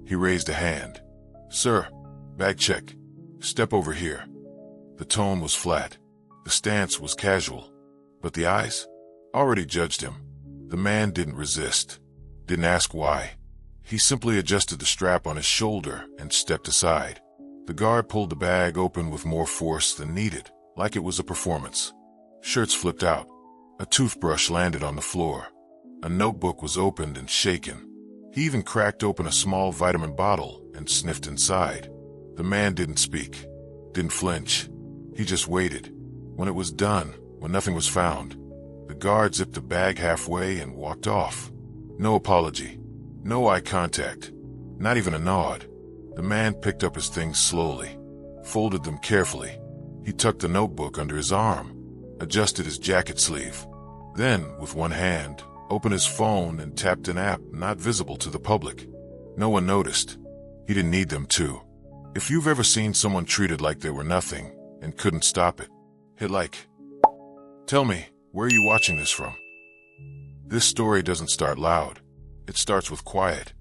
He raised a hand. "Sir, bag check. Step over here." The tone was flat. The stance was casual. But the eyes already judged him. The man didn't resist. Didn't ask why. He simply adjusted the strap on his shoulder and stepped aside. The guard pulled the bag open with more force than needed, like it was a performance. Shirts flipped out. A toothbrush landed on the floor. A notebook was opened and shaken. He even cracked open a small vitamin bottle and sniffed inside. The man didn't speak, didn't flinch. He just waited. When it was done, when nothing was found, the guard zipped the bag halfway and walked off. No apology, no eye contact, not even a nod. The man picked up his things slowly, folded them carefully. He tucked the notebook under his arm, adjusted his jacket sleeve. Then, with one hand, opened his phone and tapped an app not visible to the public. No one noticed. He didn't need them to. If you've ever seen someone treated like they were nothing and couldn't stop it, hit like. Tell me, where are you watching this from? This story doesn't start loud. It starts with quiet.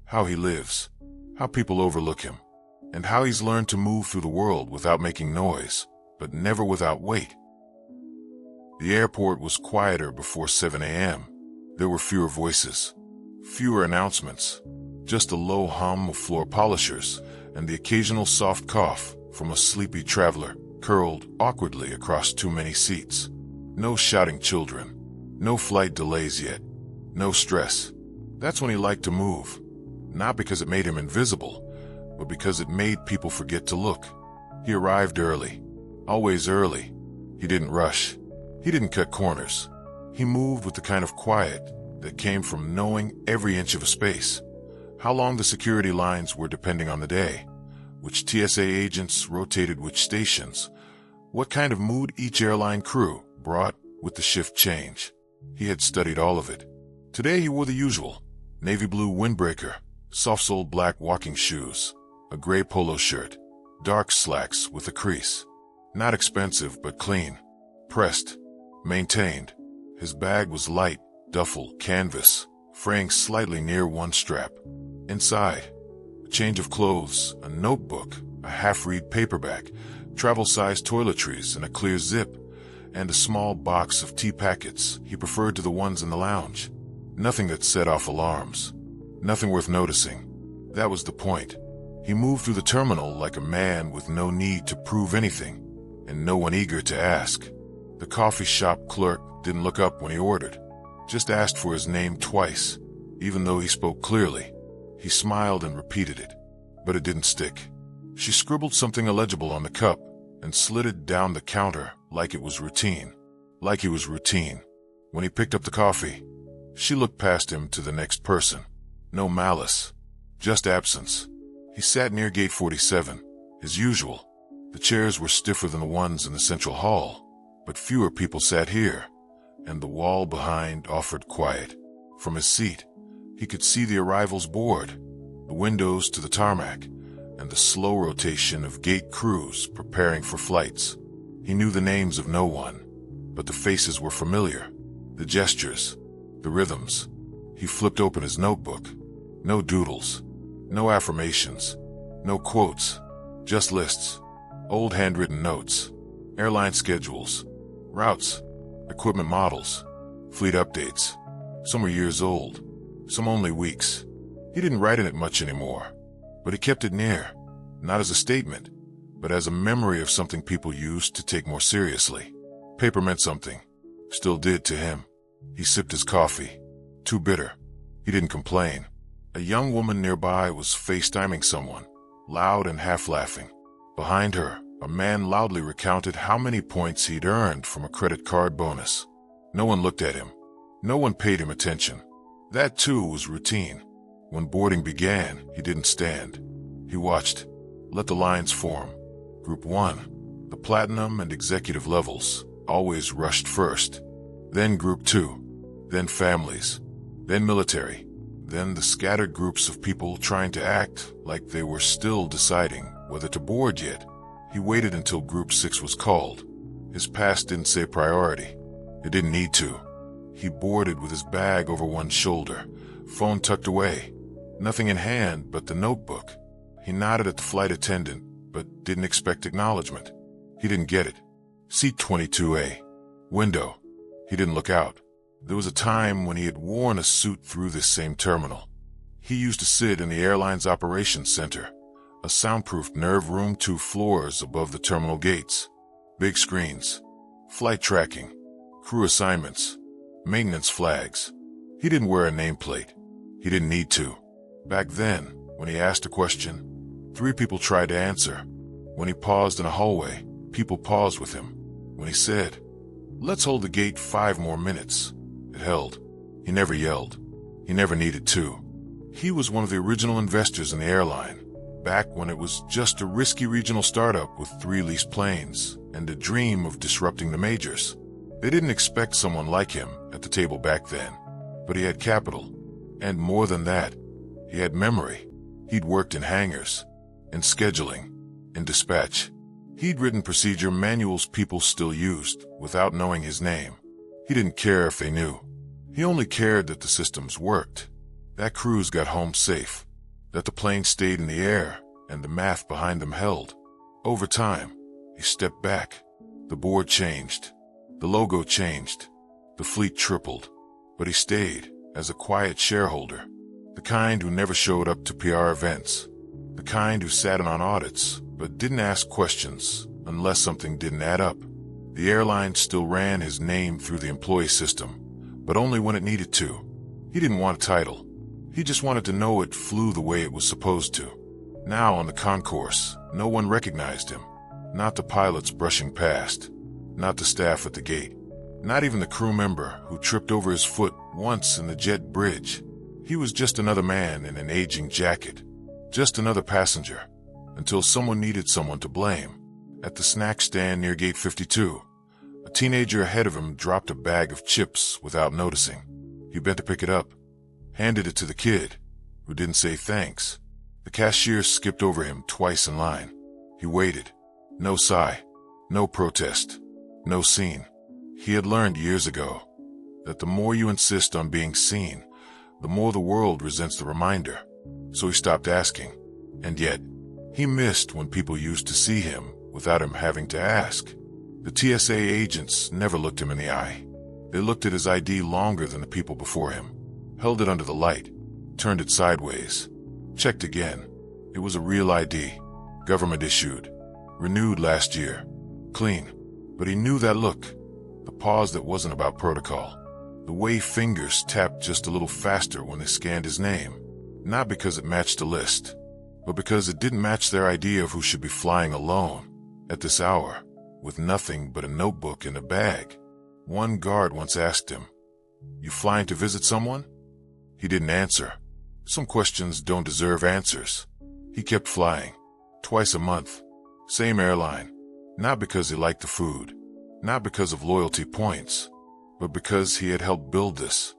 How he lives, how people overlook him, and how he's learned to move through the world without making noise, but never without weight. The airport was quieter before 7 a.m. There were fewer voices, fewer announcements, just a low hum of floor polishers and the occasional soft cough from a sleepy traveler curled awkwardly across too many seats. No shouting children, no flight delays yet, no stress. That's when he liked to move, not because it made him invisible, but because it made people forget to look. He arrived early, always early. He didn't rush. He didn't cut corners. He moved with the kind of quiet that came from knowing every inch of a space, how long the security lines were depending on the day, which TSA agents rotated which stations, what kind of mood each airline crew brought with the shift change. He had studied all of it. Today he wore the usual, navy blue windbreaker, soft-soled black walking shoes, a gray polo shirt, dark slacks with a crease. Not expensive but clean, pressed, maintained. His bag was light, duffel, canvas, fraying slightly near one strap. Inside, a change of clothes, a notebook, a half-read paperback, travel-sized toiletries in a clear zip, and a small box of tea packets he preferred to the ones in the lounge. Nothing that set off alarms. Nothing worth noticing. That was the point. He moved through the terminal like a man with no need to prove anything, and no one eager to ask. The coffee shop clerk didn't look up when he ordered, just asked for his name twice, even though he spoke clearly. He smiled and repeated it, but it didn't stick. She scribbled something illegible on the cup and slid it down the counter like it was routine. Like he was routine. When he picked up the coffee, she looked past him to the next person. No malice, just absence. He sat near gate 47, as usual. The chairs were stiffer than the ones in the central hall, but fewer people sat here, and the wall behind offered quiet. From his seat, he could see the arrivals board, the windows to the tarmac, and the slow rotation of gate crews preparing for flights. He knew the names of no one, but the faces were familiar, the gestures, the rhythms. He flipped open his notebook. No doodles, no affirmations, no quotes, just lists, old handwritten notes, airline schedules, routes, equipment models, fleet updates. Some were years old, some only weeks. He didn't write in it much anymore, but he kept it near, not as a statement, but as a memory of something people used to take more seriously. Paper meant something, still did to him. He sipped his coffee, too bitter. He didn't complain. A young woman nearby was FaceTiming someone, loud and half-laughing. Behind her, a man loudly recounted how many points he'd earned from a credit card bonus. No one looked at him. No one paid him attention. That, too, was routine. When boarding began, he didn't stand. He watched, let the lines form. Group 1, the platinum and executive levels, always rushed first. Then Group 2, then families, then military, then the scattered groups of people trying to act like they were still deciding whether to board yet. He waited until Group 6 was called. His pass didn't say priority. It didn't need to. He boarded with his bag over one shoulder, phone tucked away, Nothing in hand but the notebook. He nodded at the flight attendant, but didn't expect acknowledgement. He didn't get it. Seat 22A. Window. He didn't look out. There was a time when he had worn a suit through this same terminal. He used to sit in the airline's operations center, a soundproofed nerve room 2 floors above the terminal gates. Big screens, flight tracking, crew assignments, maintenance flags. He didn't wear a nameplate. He didn't need to. Back then, when he asked a question, 3 people tried to answer. When he paused in a hallway, people paused with him. When he said, "Let's hold the gate 5 more minutes," it held. He never yelled. He never needed to. He was one of the original investors in the airline, back when it was just a risky regional startup with 3 leased planes and a dream of disrupting the majors. They didn't expect someone like him at the table back then, but he had capital. And more than that, he had memory. He'd worked in hangars, in scheduling, in dispatch. He'd written procedure manuals people still used without knowing his name. He didn't care if they knew. He only cared that the systems worked, that crews got home safe, that the plane stayed in the air and the math behind them held. Over time, he stepped back. The board changed. The logo changed. The fleet tripled. But he stayed as a quiet shareholder, the kind who never showed up to PR events, the kind who sat in on audits but didn't ask questions unless something didn't add up. The airline still ran his name through the employee system, but only when it needed to. He didn't want a title. He just wanted to know it flew the way it was supposed to. Now on the concourse, no one recognized him. Not the pilots brushing past, not the staff at the gate, not even the crew member who tripped over his foot once in the jet bridge. He was just another man in an aging jacket, just another passenger, until someone needed someone to blame. At the snack stand near gate 52, a teenager ahead of him dropped a bag of chips without noticing. He bent to pick it up, handed it to the kid, who didn't say thanks. The cashier skipped over him twice in line. He waited. No sigh, no protest, no scene. He had learned years ago that the more you insist on being seen, the more the world resents the reminder. So he stopped asking. And yet, he missed when people used to see him without him having to ask. The TSA agents never looked him in the eye. They looked at his ID longer than the people before him, held it under the light, turned it sideways, checked again. It was a real ID, government issued, renewed last year, clean. But he knew that look, the pause that wasn't about protocol, the way fingers tapped just a little faster when they scanned his name, not because it matched a list, but because it didn't match their idea of who should be flying alone at this hour, with nothing but a notebook and a bag. One guard once asked him, "You flying to visit someone?" He didn't answer. Some questions don't deserve answers. He kept flying, twice a month, same airline, not because he liked the food, not because of loyalty points, but because he had helped build this,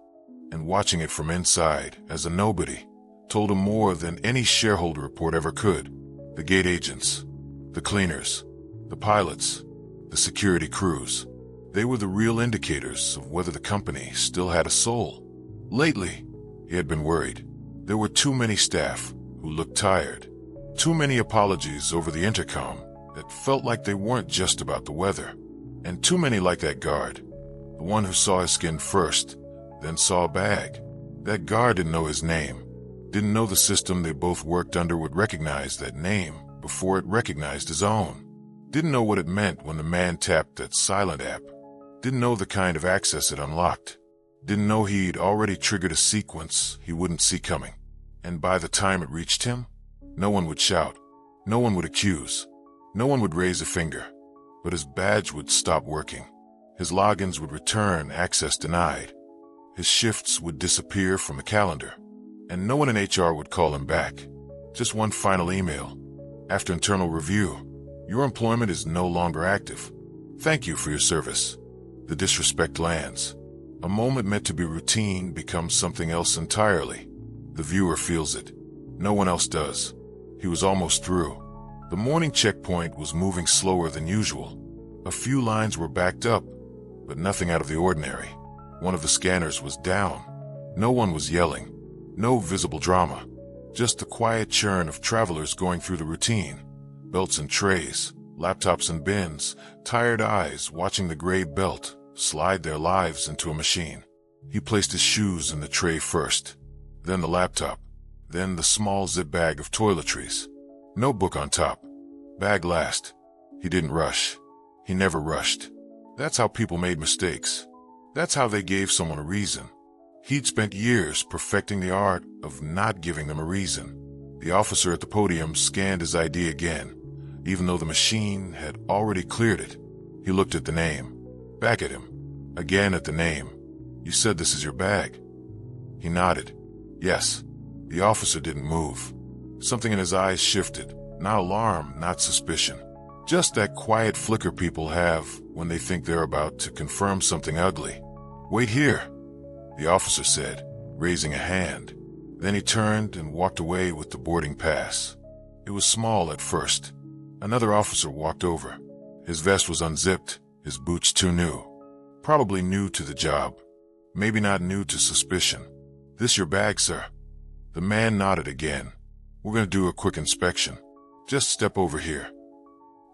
and watching it from inside as a nobody told him more than any shareholder report ever could. The gate agents, the cleaners, the pilots, the security crews, they were the real indicators of whether the company still had a soul. Lately, he had been worried. There were too many staff who looked tired, too many apologies over the intercom that felt like they weren't just about the weather, and too many like that guard, the one who saw his skin first, then saw a bag. That guard didn't know his name, didn't know the system they both worked under would recognize that name before it recognized his own, didn't know what it meant when the man tapped that silent app, didn't know the kind of access it unlocked, didn't know he'd already triggered a sequence he wouldn't see coming. And by the time it reached him, no one would shout, no one would accuse, no one would raise a finger, but his badge would stop working. His logins would return access denied. His shifts would disappear from the calendar, and no one in HR would call him back. Just one final email. After internal review, your employment is no longer active. Thank you for your service. The disrespect lands. A moment meant to be routine becomes something else entirely. The viewer feels it. No one else does. He was almost through. The morning checkpoint was moving slower than usual. A few lines were backed up, but nothing out of the ordinary. One of the scanners was down. No one was yelling. No visible drama. Just the quiet churn of travelers going through the routine. Belts and trays, laptops and bins, tired eyes watching the gray belt slide their lives into a machine. He placed his shoes in the tray first, then the laptop, then the small zip bag of toiletries. Notebook on top. Bag last. He didn't rush. He never rushed. That's how people made mistakes. That's how they gave someone a reason. He'd spent years perfecting the art of not giving them a reason. The officer at the podium scanned his ID again, even though the machine had already cleared it. He looked at the name. Back at him. Again at the name. You said this is your bag. He nodded. Yes. The officer didn't move. Something in his eyes shifted. Not alarm, not suspicion. Just that quiet flicker people have when they think they're about to confirm something ugly. Wait here, the officer said, raising a hand. Then he turned and walked away with the boarding pass. It was small at first. Another officer walked over. His vest was unzipped, his boots too new. Probably new to the job. Maybe not new to suspicion. This your bag, sir? The man nodded again. We're going to do a quick inspection. Just step over here.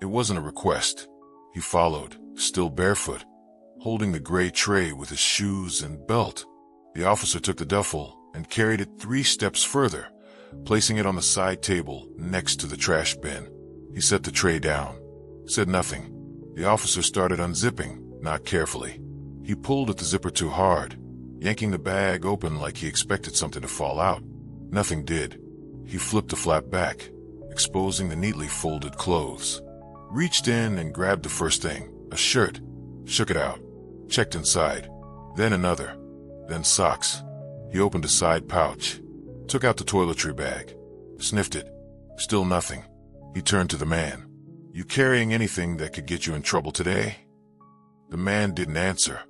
It wasn't a request. He followed, still barefoot, holding the gray tray with his shoes and belt. The officer took the duffel and carried it 3 steps further, placing it on the side table next to the trash bin. He set the tray down, said nothing. The officer started unzipping, not carefully. He pulled at the zipper too hard, yanking the bag open like he expected something to fall out. Nothing did. He flipped the flap back, exposing the neatly folded clothes. Reached in and grabbed the first thing, a shirt, shook it out, checked inside, then another, then socks. He opened a side pouch, took out the toiletry bag, sniffed it, still nothing. He turned to the man. You carrying anything that could get you in trouble today? The man didn't answer.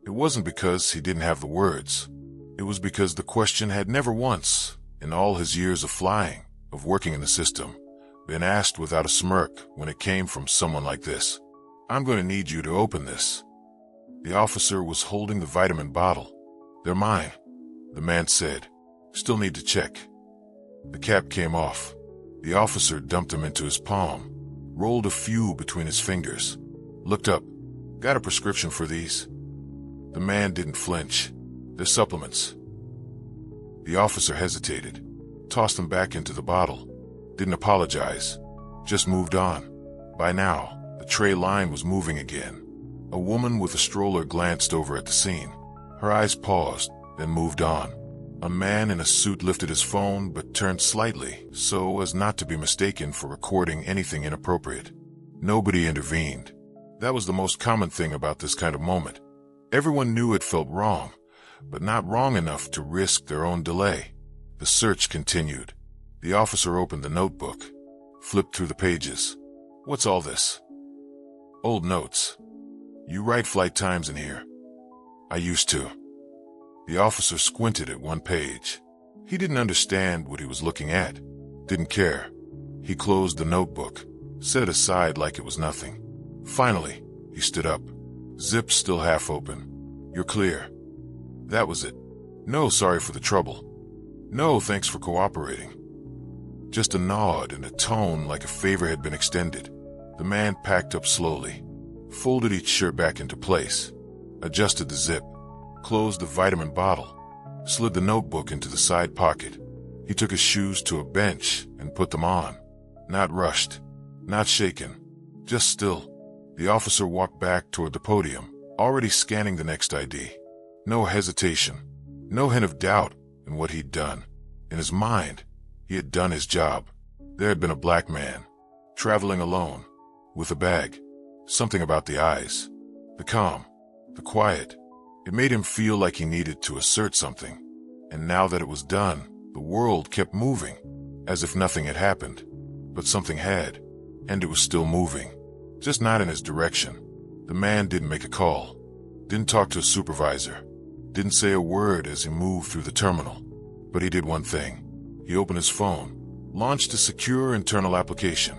It wasn't because he didn't have the words. It was because the question had never once, in all his years of flying, of working in the system, been asked without a smirk when it came from someone like this. I'm going to need you to open this. The officer was holding the vitamin bottle. They're mine, the man said. Still need to check. The cap came off. The officer dumped them into his palm, rolled a few between his fingers, looked up. Got a prescription for these? The man didn't flinch. They're supplements. The officer hesitated, tossed them back into the bottle. Didn't apologize, just moved on. By now, the tray line was moving again. A woman with a stroller glanced over at the scene. Her eyes paused, then moved on. A man in a suit lifted his phone but turned slightly so as not to be mistaken for recording anything inappropriate. Nobody intervened. That was the most common thing about this kind of moment. Everyone knew it felt wrong, but not wrong enough to risk their own delay. The search continued. The officer opened the notebook, flipped through the pages. What's all this? Old notes. You write flight times in here? I used to. The officer squinted at one page. He didn't understand what he was looking at. Didn't care. He closed the notebook, set it aside like it was nothing. Finally, he stood up. Zip still half open. You're clear. That was it. No sorry for the trouble. No thanks for cooperating. Just a nod and a tone like a favor had been extended. The man packed up slowly, folded each shirt back into place, adjusted the zip, closed the vitamin bottle, slid the notebook into the side pocket. He took his shoes to a bench and put them on. Not rushed, not shaken, just still. The officer walked back toward the podium, already scanning the next ID. No hesitation, no hint of doubt in what he'd done. In his mind, he had done his job. There had been a black man, traveling alone, with a bag. Something about the eyes, the calm, the quiet. It made him feel like he needed to assert something. And now that it was done, the world kept moving, as if nothing had happened. But something had, and it was still moving. Just not in his direction. The man didn't make a call, didn't talk to a supervisor, didn't say a word as he moved through the terminal. But he did one thing. He opened his phone, launched a secure internal application,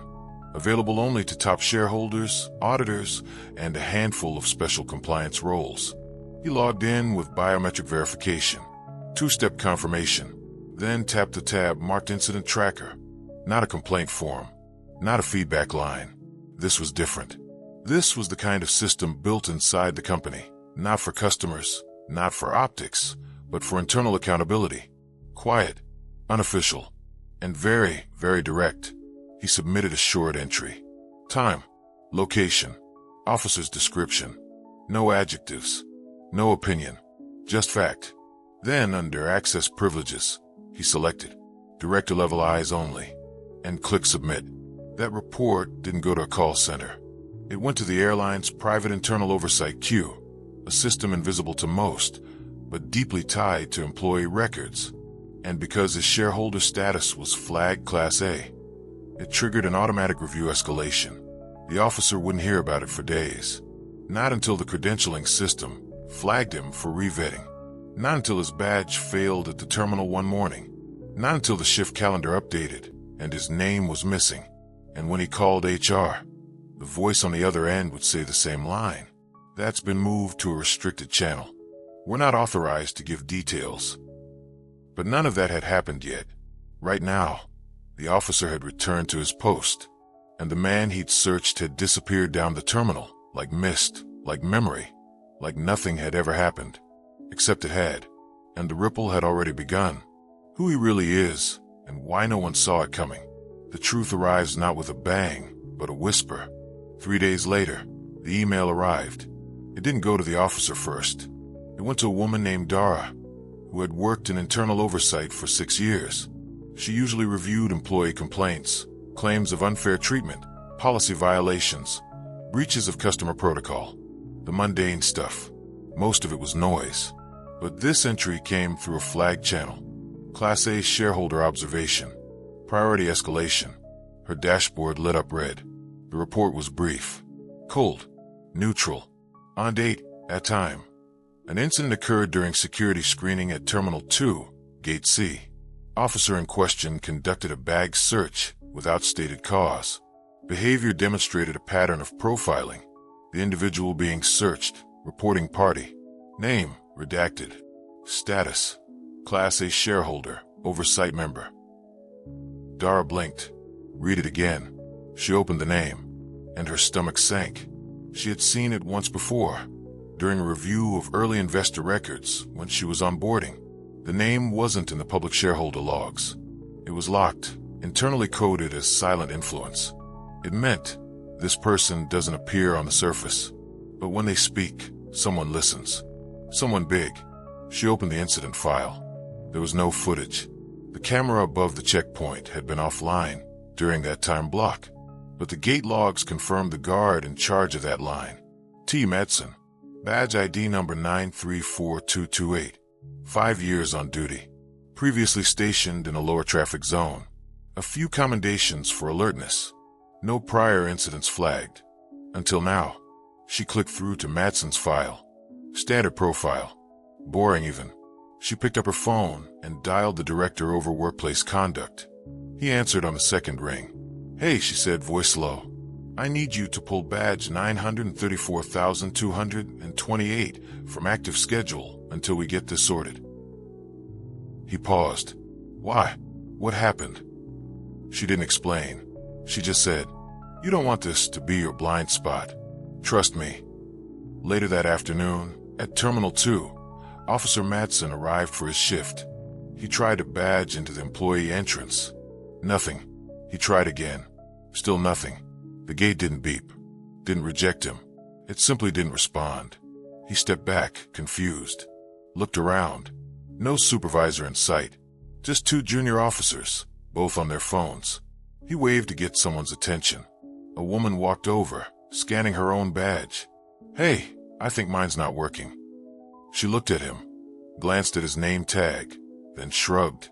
available only to top shareholders, auditors, and a handful of special compliance roles. He logged in with biometric verification, 2-step confirmation, then tapped the tab marked Incident Tracker. Not a complaint form, not a feedback line. This was different. This was the kind of system built inside the company, not for customers, not for optics, but for internal accountability. Quiet, unofficial, and very, very direct. He submitted a short entry. Time, location, officer's description. No adjectives, no opinion, just fact. Then, under Access Privileges, he selected Director Level Eyes Only and clicked Submit. That report didn't go to a call center. It went to the airline's private internal oversight queue, a system invisible to most, but deeply tied to employee records. And because his shareholder status was flagged Class A, it triggered an automatic review escalation. The officer wouldn't hear about it for days. Not until the credentialing system flagged him for revetting. Not until his badge failed at the terminal one morning. Not until the shift calendar updated and his name was missing. And when he called HR, the voice on the other end would say the same line. That's been moved to a restricted channel. We're not authorized to give details. But none of that had happened yet. Right now, the officer had returned to his post, and the man he'd searched had disappeared down the terminal, like mist, like memory, like nothing had ever happened. Except it had, and the ripple had already begun. Who he really is, and why no one saw it coming. The truth arrives not with a bang, but a whisper. 3 days later, the email arrived. It didn't go to the officer first. It went to a woman named Dara, who had worked in internal oversight for 6 years. She usually reviewed employee complaints, claims of unfair treatment, policy violations, breaches of customer protocol, the mundane stuff. Most of it was noise. But this entry came through a flagged channel. Class A shareholder observation. Priority escalation. Her dashboard lit up red. The report was brief. Cold. Neutral. On date. At time. An incident occurred during security screening at Terminal 2, Gate C. Officer in question conducted a bag search without stated cause. Behavior demonstrated a pattern of profiling. The individual being searched, reporting party. Name, redacted. Status, Class A shareholder, oversight member. Dara blinked. Read it again. She opened the name, and her stomach sank. She had seen it once before, during a review of early investor records when she was onboarding. The name wasn't in the public shareholder logs. It was locked, internally coded as silent influence. It meant this person doesn't appear on the surface, but when they speak, someone listens. Someone big. She opened the incident file. There was no footage. The camera above the checkpoint had been offline during that time block, but the gate logs confirmed the guard in charge of that line. T. Madsen, badge ID number 934228, 5 years on duty, previously stationed in a lower traffic zone. A few commendations for alertness. No prior incidents flagged. Until now. She clicked through to Madsen's file. Standard profile. Boring even. She picked up her phone and dialed the director over workplace conduct. He answered on the second ring. Hey, she said, voice low. I need you to pull badge 934,228 from active schedule until we get this sorted. He paused. Why? What happened? She didn't explain. She just said, you don't want this to be your blind spot. Trust me. Later that afternoon, at Terminal 2, Officer Madsen arrived for his shift. He tried to badge into the employee entrance. Nothing. He tried again. Still nothing. The gate didn't beep. Didn't reject him. It simply didn't respond. He stepped back, confused. Looked around. No supervisor in sight. Just 2 junior officers, both on their phones. He waved to get someone's attention. A woman walked over, scanning her own badge. Hey, I think mine's not working. She looked at him, glanced at his name tag, then shrugged.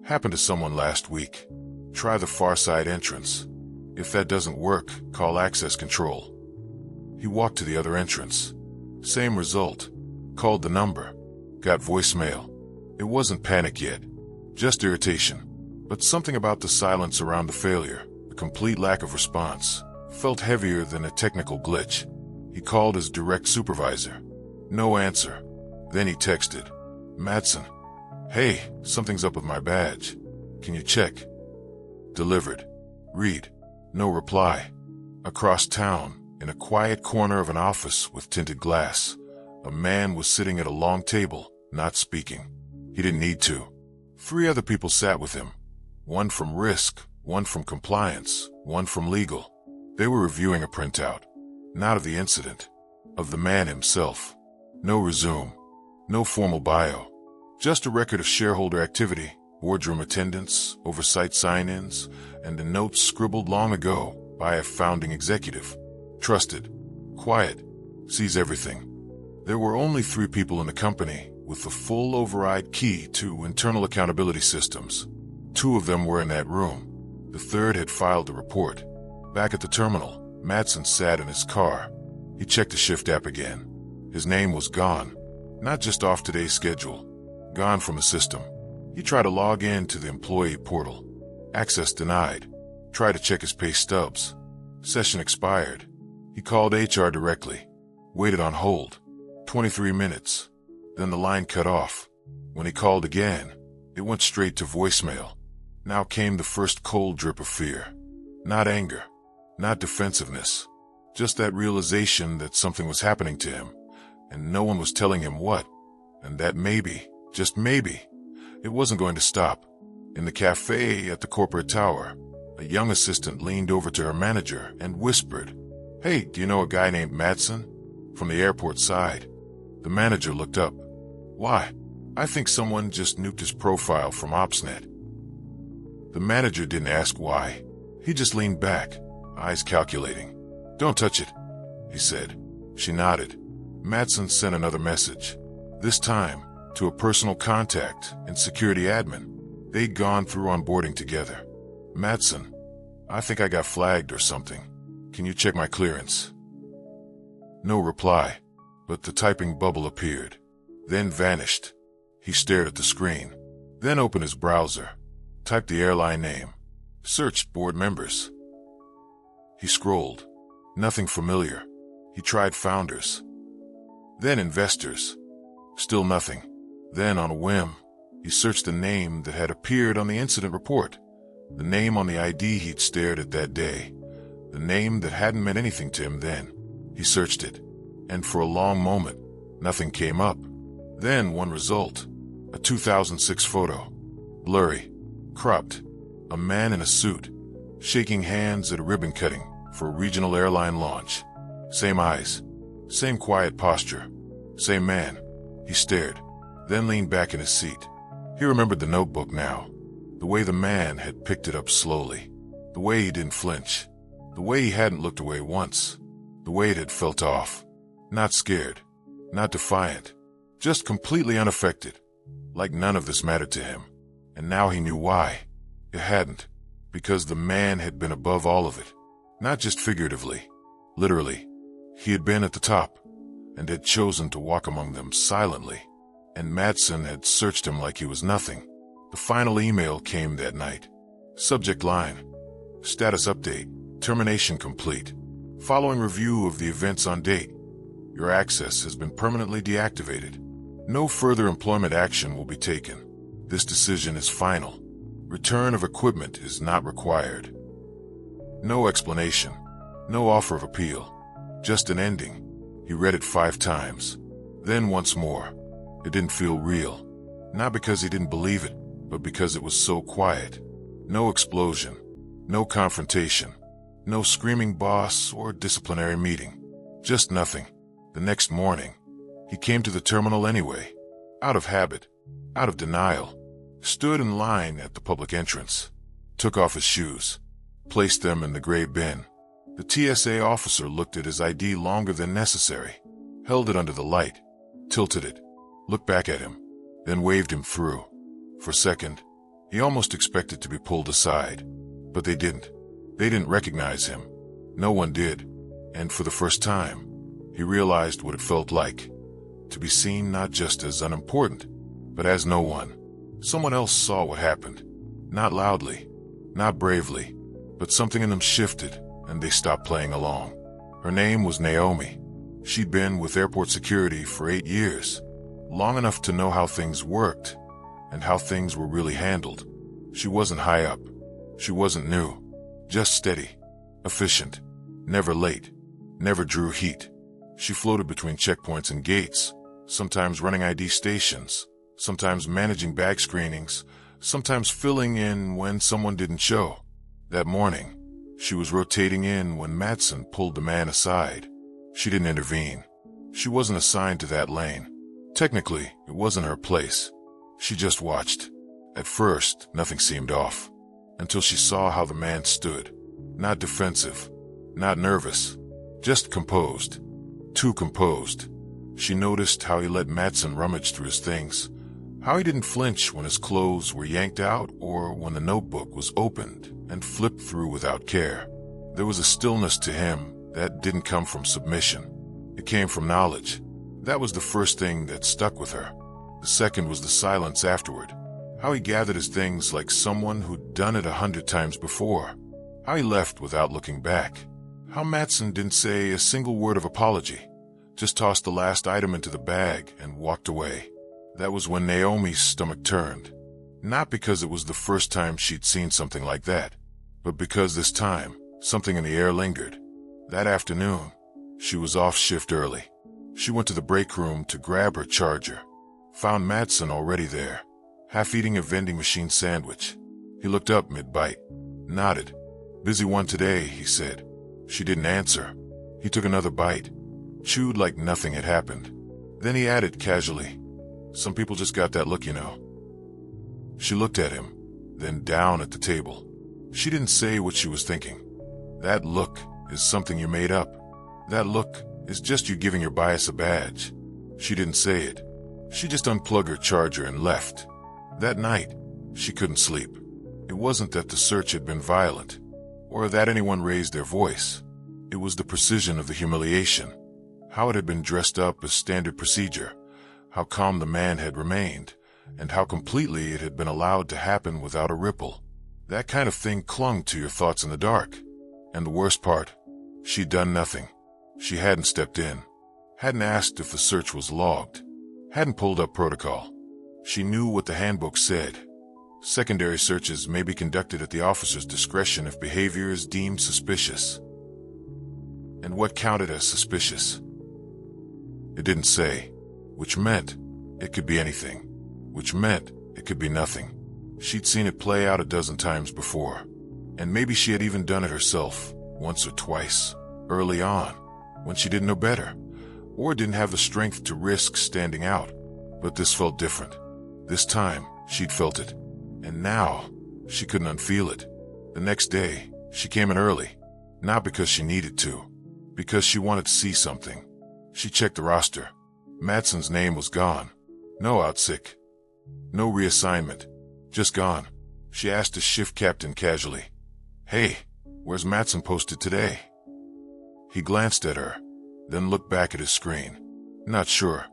Happened to someone last week. Try the far side entrance. If that doesn't work, call access control. He walked to the other entrance. Same result. Called the number. Got voicemail. It wasn't panic yet. Just irritation. But something about the silence around the failure, the complete lack of response, felt heavier than a technical glitch. He called his direct supervisor. No answer. Then he texted. Madsen. Hey, something's up with my badge. Can you check? Delivered. Read. No reply. Across town, in a quiet corner of an office with tinted glass, a man was sitting at a long table, not speaking. He didn't need to. 3 other people sat with him. One from risk, one from compliance, one from legal. They were reviewing a printout. Not of the incident. Of the man himself. No resume. No formal bio. Just a record of shareholder activity, boardroom attendance, oversight sign-ins, and the notes scribbled long ago by a founding executive. Trusted. Quiet. Sees everything. There were only 3 people in the company with the full override key to internal accountability systems. 2 of them were in that room. The 3rd had filed the report. Back at the terminal, Matson sat in his car. He checked the shift app again. His name was gone. Not just off today's schedule. Gone from the system. He tried to log in to the employee portal. Access denied. Tried to check his pay stubs. Session expired. He called HR directly. Waited on hold. 23 minutes. Then the line cut off. When he called again, it went straight to voicemail. Now came the first cold drip of fear. Not anger. Not defensiveness. Just that realization that something was happening to him, and no one was telling him what, and that maybe, just maybe, it wasn't going to stop. In the cafe at the corporate tower, a young assistant leaned over to her manager and whispered, "Hey, do you know a guy named Matson? From the airport side." The manager looked up. "Why? I think someone just nuked his profile from OpsNet." The manager didn't ask why. He just leaned back, eyes calculating. "Don't touch it," he said. She nodded. Matson sent another message. This time, to a personal contact and security admin. They'd gone through onboarding together. "Matson, I think I got flagged or something. Can you check my clearance?" No reply, but the typing bubble appeared, then vanished. He stared at the screen, then opened his browser, typed the airline name, searched board members. He scrolled. Nothing familiar. He tried founders. Then investors. Still nothing. Then, on a whim, he searched the name that had appeared on the incident report. The name on the ID he'd stared at that day. The name that hadn't meant anything to him then. He searched it. And for a long moment, nothing came up. Then one result. A 2006 photo. Blurry. Cropped. A man in a suit. Shaking hands at a ribbon cutting for a regional airline launch. Same eyes. Same quiet posture. Same man. He stared, then leaned back in his seat. He remembered the notebook now. The way the man had picked it up slowly. The way he didn't flinch. The way he hadn't looked away once. The way it had felt off. Not scared. Not defiant. Just completely unaffected. Like none of this mattered to him. And now he knew why. It hadn't. Because the man had been above all of it. Not just figuratively. Literally. He had been at the top. And had chosen to walk among them silently. And Matson had searched him like he was nothing. The final email came that night. Subject line. Status update. Termination complete. Following review of the events on date. Your access has been permanently deactivated. No further employment action will be taken. This decision is final. Return of equipment is not required. No explanation. No offer of appeal. Just an ending. He read it 5 times. Then once more. It didn't feel real. Not because he didn't believe it, but because it was so quiet. No explosion. No confrontation. No screaming boss or disciplinary meeting. Just nothing. The next morning, he came to the terminal anyway. Out of habit. Out of denial. Stood in line at the public entrance. Took off his shoes. Placed them in the gray bin. The TSA officer looked at his ID longer than necessary. Held it under the light. Tilted it. Looked back at him. Then waved him through. For a second, he almost expected to be pulled aside. But they didn't. They didn't recognize him. No one did. And for the first time, he realized what it felt like. To be seen not just as unimportant, but as no one. Someone else saw what happened. Not loudly. Not bravely. But something in them shifted, and they stopped playing along. Her name was Naomi. She'd been with airport security for 8 years. Long enough to know how things worked, and how things were really handled. She wasn't high up. She wasn't new. Just steady, efficient, never late, never drew heat. She floated between checkpoints and gates, sometimes running ID stations, sometimes managing bag screenings, sometimes filling in when someone didn't show. That morning, she was rotating in when Mattson pulled the man aside. She didn't intervene. She wasn't assigned to that lane. Technically, it wasn't her place. She just watched. At first, nothing seemed off, until she saw how the man stood. Not defensive, not nervous, just composed. Too composed. She noticed how he let Mattson rummage through his things, how he didn't flinch when his clothes were yanked out or when the notebook was opened and flipped through without care. There was a stillness to him that didn't come from submission. It came from knowledge. That was the first thing that stuck with her. The second was the silence afterward. How he gathered his things like someone who'd done it 100 times before. How he left without looking back. How Mattson didn't say a single word of apology, just tossed the last item into the bag and walked away. That was when Naomi's stomach turned. Not because it was the first time she'd seen something like that, but because this time, something in the air lingered. That afternoon, she was off shift early. She went to the break room to grab her charger. Found Mattson already there, half eating a vending machine sandwich. He looked up mid-bite, nodded. "Busy one today," he said. She didn't answer. He took another bite, chewed like nothing had happened. Then he added casually, "Some people just got that look, you know." She looked at him, then down at the table. She didn't say what she was thinking. That look is something you made up. That look is just you giving your bias a badge. She didn't say it. She just unplugged her charger and left. That night, she couldn't sleep. It wasn't that the search had been violent, or that anyone raised their voice. It was the precision of the humiliation, how it had been dressed up as standard procedure, how calm the man had remained, and how completely it had been allowed to happen without a ripple. That kind of thing clung to your thoughts in the dark. And the worst part, she'd done nothing. She hadn't stepped in, hadn't asked if the search was logged, hadn't pulled up protocol. She knew what the handbook said. Secondary searches may be conducted at the officer's discretion if behavior is deemed suspicious. And what counted as suspicious? It didn't say, which meant it could be anything, which meant it could be nothing. She'd seen it play out a dozen times before, and maybe she had even done it herself, once or twice, early on, when she didn't know better, or didn't have the strength to risk standing out. But this felt different. This time, she'd felt it. And now, she couldn't unfeel it. The next day, she came in early. Not because she needed to. Because she wanted to see something. She checked the roster. Mattson's name was gone. No out sick. No reassignment. Just gone. She asked the shift captain casually, "Hey, where's Mattson posted today?" He glanced at her, then looked back at his screen. Not sure.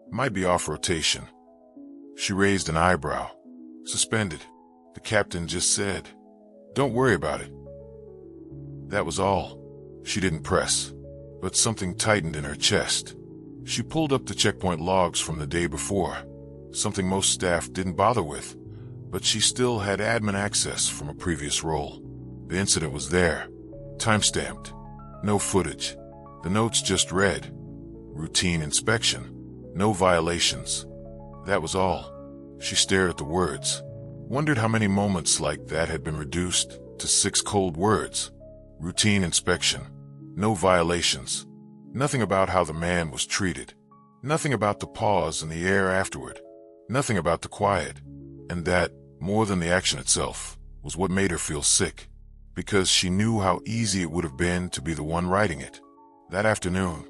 Might be off rotation. She raised an eyebrow. Suspended. The captain just said, "Don't worry about it." That was all. She didn't press, but something tightened in her chest. She pulled up the checkpoint logs from the day before, something most staff didn't bother with, but she still had admin access from a previous role. The incident was there, time-stamped, no footage. The notes just read, routine inspection, no violations. That was all. She stared at the words, wondered how many moments like that had been reduced to 6 cold words. Routine inspection, no violations. Nothing about how the man was treated. Nothing about the pause in the air afterward. Nothing about the quiet. And that, more than the action itself, was what made her feel sick. Because she knew how easy it would have been to be the one writing it. That afternoon,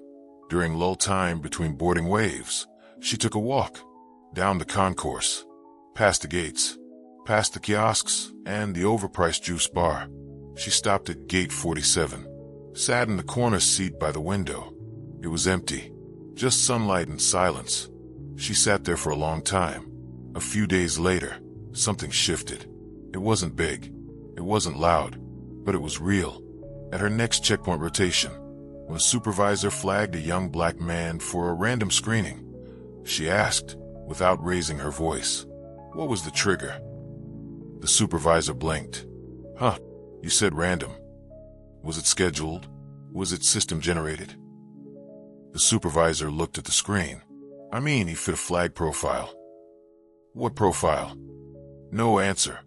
during lull time between boarding waves, she took a walk. Down the concourse, past the gates, past the kiosks, and the overpriced juice bar. She stopped at gate 47, sat in the corner seat by the window. It was empty, just sunlight and silence. She sat there for a long time. A few days later, something shifted. It wasn't big, it wasn't loud, but it was real. At her next checkpoint rotation, when a supervisor flagged a young black man for a random screening, she asked, without raising her voice, What was the trigger? The supervisor blinked. Huh, you said random. Was it scheduled? Was it system generated? The supervisor looked at the screen. I mean, he fit a flag profile. What profile? No answer.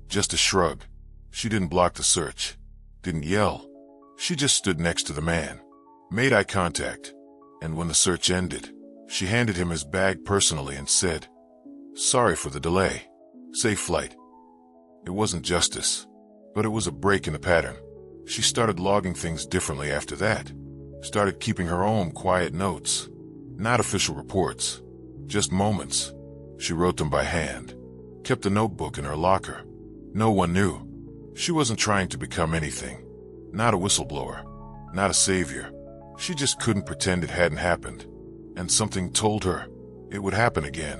Just a shrug. She didn't block the search. Didn't yell. She just stood next to the man. Made eye contact. And when the search ended, she handed him his bag personally and said, "Sorry for the delay. Safe flight." It wasn't justice, but it was a break in the pattern. She started logging things differently after that. Started keeping her own quiet notes. Not official reports. Just moments. She wrote them by hand. Kept the notebook in her locker. No one knew. She wasn't trying to become anything. Not a whistleblower. Not a savior. She just couldn't pretend it hadn't happened. And something told her it would happen again.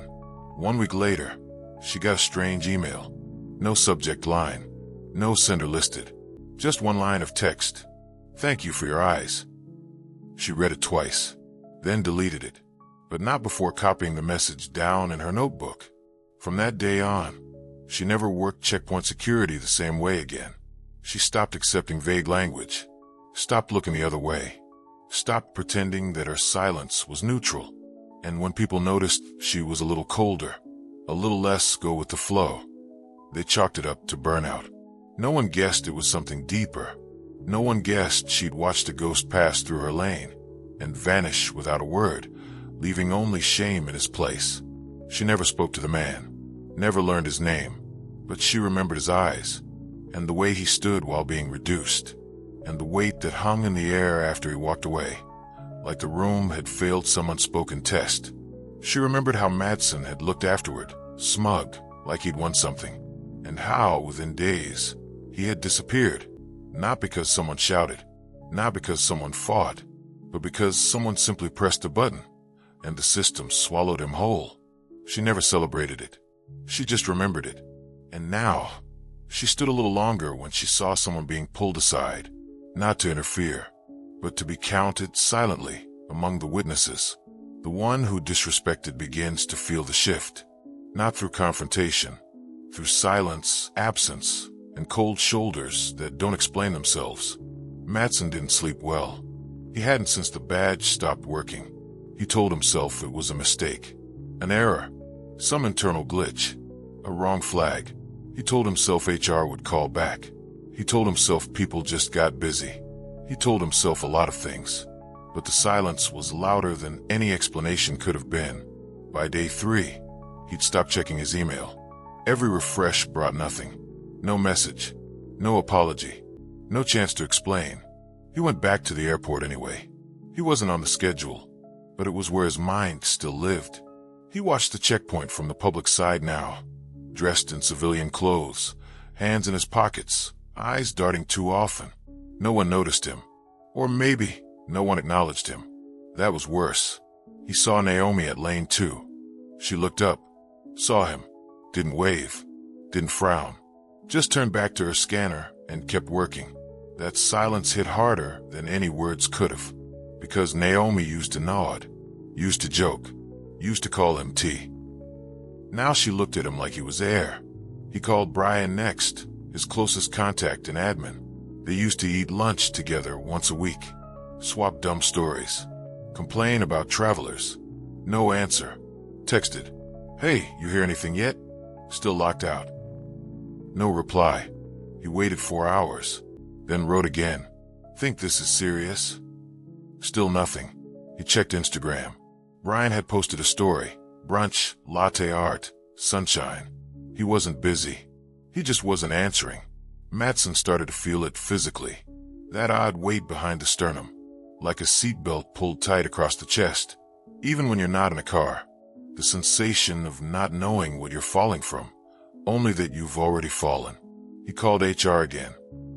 1 week later, she got a strange email. No subject line. No sender listed. Just one line of text. "Thank you for your eyes." She read it twice, then deleted it, but not before copying the message down in her notebook. From that day on, she never worked checkpoint security the same way again. She stopped accepting vague language, stopped looking the other way, stopped pretending that her silence was neutral. And when people noticed she was a little colder, a little less go with the flow, they chalked it up to burnout. No one guessed it was something deeper. No one guessed she'd watched a ghost pass through her lane and vanish without a word, leaving only shame in his place. She never spoke to the man, never learned his name, but she remembered his eyes, and the way he stood while being reduced, and the weight that hung in the air after he walked away, like the room had failed some unspoken test. She remembered how Madsen had looked afterward, smug, like he'd won something, and how, within days, he had disappeared. Not because someone shouted, not because someone fought, but because someone simply pressed a button, and the system swallowed him whole. She never celebrated it. She just remembered it. And now, she stood a little longer when she saw someone being pulled aside, not to interfere, but to be counted silently among the witnesses. The one who disrespected begins to feel the shift, not through confrontation, through silence, absence, and cold shoulders that don't explain themselves. Madsen didn't sleep well. He hadn't since the badge stopped working. He told himself it was a mistake, an error, some internal glitch, a wrong flag. He told himself HR would call back. He told himself people just got busy. He told himself a lot of things, but the silence was louder than any explanation could have been. By day 3, he'd stopped checking his email. Every refresh brought nothing. No message, no apology, no chance to explain. He went back to the airport anyway. He wasn't on the schedule, but it was where his mind still lived. He watched the checkpoint from the public side now, dressed in civilian clothes, hands in his pockets, eyes darting too often. No one noticed him, or maybe no one acknowledged him. That was worse. He saw Naomi at lane 2. She looked up, saw him, didn't wave, didn't frown. Just turned back to her scanner and kept working. That silence hit harder than any words could have, because Naomi used to nod, used to joke, used to call him T. Now she looked at him like he was air. He called Brian next, his closest contact in admin. They used to eat lunch together once a week, swap dumb stories, complain about travelers. No answer. Texted, "Hey, you hear anything yet?" Still locked out. No reply. He waited 4 hours, then wrote again. "Think this is serious?" Still nothing. He checked Instagram. Brian had posted a story. Brunch, latte art, sunshine. He wasn't busy. He just wasn't answering. Madsen started to feel it physically. That odd weight behind the sternum, like a seatbelt pulled tight across the chest. Even when you're not in a car. The sensation of not knowing what you're falling from. Only that you've already fallen. He called HR again,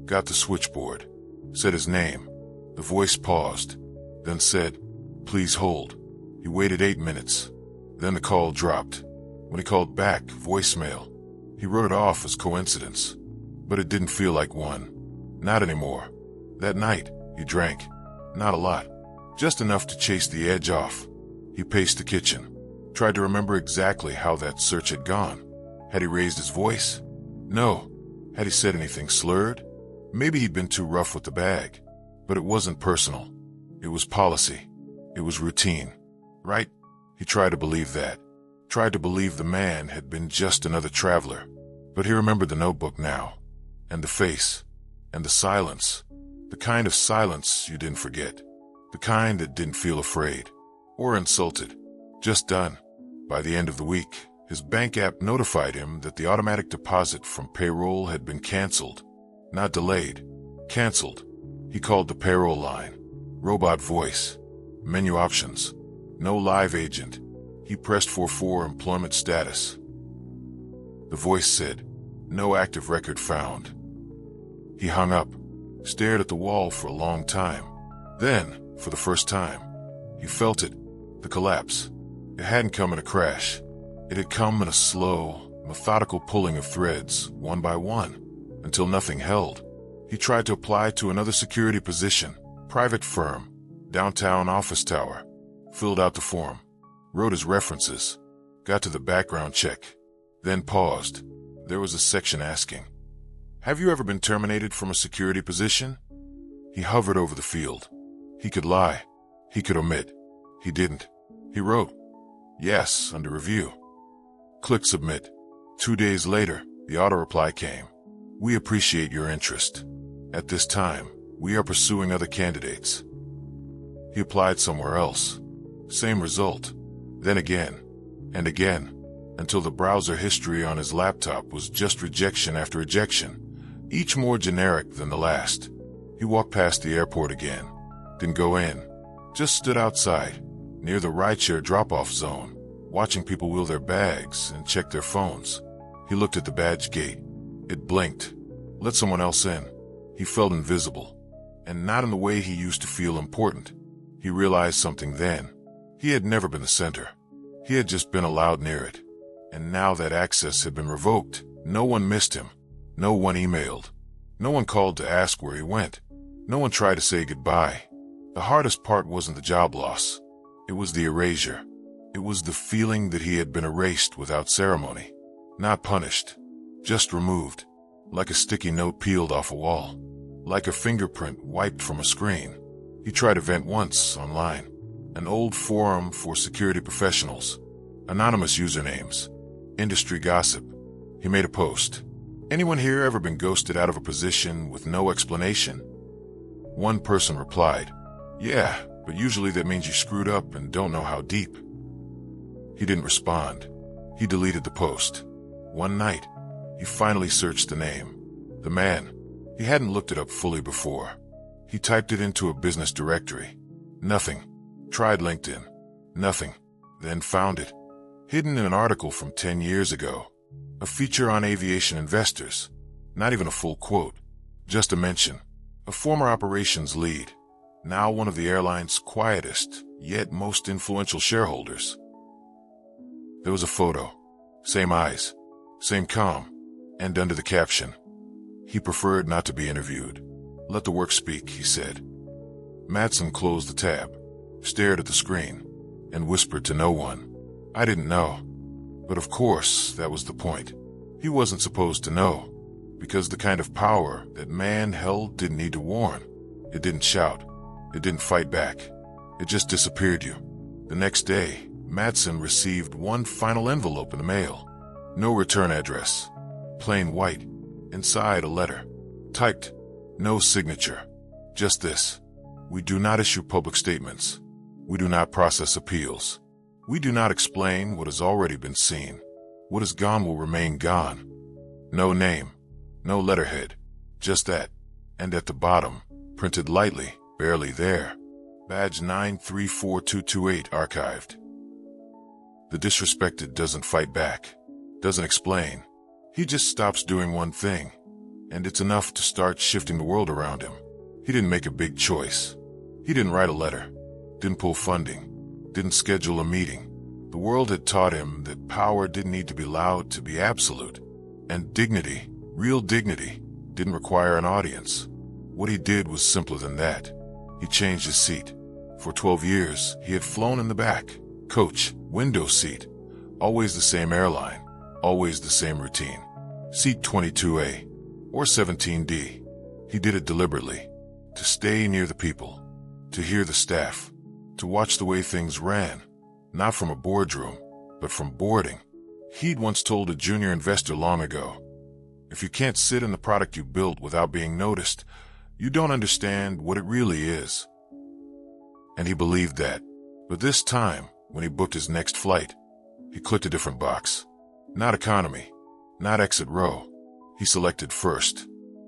got the switchboard, said his name. The voice paused, then said, "Please hold." He waited 8 minutes. Then the call dropped. When he called back, voicemail. He wrote it off as coincidence, but it didn't feel like one. Not anymore. That night, he drank. Not a lot. Just enough to chase the edge off. He paced the kitchen, tried to remember exactly how that search had gone. Had he raised his voice? No. Had he said anything slurred? Maybe he'd been too rough with the bag. But it wasn't personal. It was policy. It was routine. Right? He tried to believe that. Tried to believe the man had been just another traveler. But he remembered the notebook now. And the face. And the silence. The kind of silence you didn't forget. The kind that didn't feel afraid. Or insulted. Just done. By the end of the week, his bank app notified him that the automatic deposit from payroll had been canceled. Not delayed. Canceled. He called the payroll line. Robot voice. Menu options. No live agent. He pressed for employment status. The voice said, "No active record found." He hung up, stared at the wall for a long time. Then, for the first time, he felt it, the collapse. It hadn't come in a crash. It had come in a slow, methodical pulling of threads, one by one, until nothing held. He tried to apply to another security position, private firm, downtown office tower. Filled out the form, wrote his references, got to the background check, then paused. There was a section asking, "Have you ever been terminated from a security position?" He hovered over the field. He could lie. He could omit. He didn't. He wrote, "Yes, under review." Click submit. 2 days later, the auto-reply came. "We appreciate your interest. At this time, we are pursuing other candidates." He applied somewhere else. Same result. Then again. And again. Until the browser history on his laptop was just rejection after rejection, each more generic than the last. He walked past the airport again. Didn't go in. Just stood outside, near the rideshare drop-off zone, watching people wheel their bags and check their phones. He looked at the badge gate. It blinked. Let someone else in. He felt invisible. And not in the way he used to feel important. He realized something then. He had never been the center. He had just been allowed near it. And now that access had been revoked, no one missed him. No one emailed. No one called to ask where he went. No one tried to say goodbye. The hardest part wasn't the job loss. It was the erasure. It was the feeling that he had been erased without ceremony. Not punished. Just removed. Like a sticky note peeled off a wall. Like a fingerprint wiped from a screen. He tried to vent once online. An old forum for security professionals. Anonymous usernames. Industry gossip. He made a post. "Anyone here ever been ghosted out of a position with no explanation?" One person replied, "Yeah, but usually that means you screwed up and don't know how deep." He didn't respond. He deleted the post. One night, he finally searched the name. The man. He hadn't looked it up fully before. He typed it into a business directory. Nothing. Tried LinkedIn. Nothing. Then found it. Hidden in an article from 10 years ago. A feature on aviation investors. Not even a full quote. Just a mention. A former operations lead. Now one of the airline's quietest, yet most influential shareholders. There was a photo. Same eyes. Same calm. And under the caption, "He preferred not to be interviewed. Let the work speak," he said. Matson closed the tab, stared at the screen, and whispered to no one, "I didn't know." But of course, that was the point. He wasn't supposed to know, because the kind of power that man held didn't need to warn. It didn't shout. It didn't fight back. It just disappeared you. The next day, Matson received one final envelope in the mail. No return address. Plain white. Inside a letter. Typed. No signature. Just this. "We do not issue public statements. We do not process appeals. We do not explain what has already been seen. What is gone will remain gone." No name. No letterhead. Just that. And at the bottom, printed lightly, barely there, badge 934228 archived. The disrespected doesn't fight back. Doesn't explain. He just stops doing one thing. And it's enough to start shifting the world around him. He didn't make a big choice. He didn't write a letter. Didn't pull funding. Didn't schedule a meeting. The world had taught him that power didn't need to be loud to be absolute. And dignity, real dignity, didn't require an audience. What he did was simpler than that. He changed his seat. For 12 years, he had flown in the back, coach, window seat, always the same airline, Always the same routine. Seat 22A or 17D. He did it deliberately. To stay near the people. To hear the staff. To watch the way things ran. Not from a boardroom, but from boarding. He'd once told a junior investor long ago, if you can't sit in the product you built without being noticed, you don't understand what it really is. And he believed that. But this time, when he booked his next flight, he clicked a different box. Not economy, not exit row. He selected first.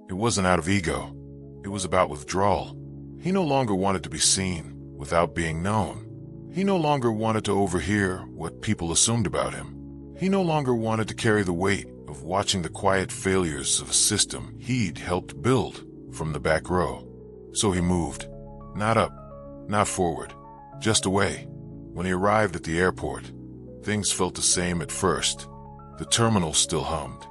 It wasn't out of ego. It was about withdrawal. He no longer wanted to be seen without being known. He no longer wanted to overhear what people assumed about him. He no longer wanted to carry the weight of watching the quiet failures of a system he'd helped build from the back row. So he moved. Not up, not forward, just away. When he arrived at the airport, things felt the same at first. The terminal still hummed.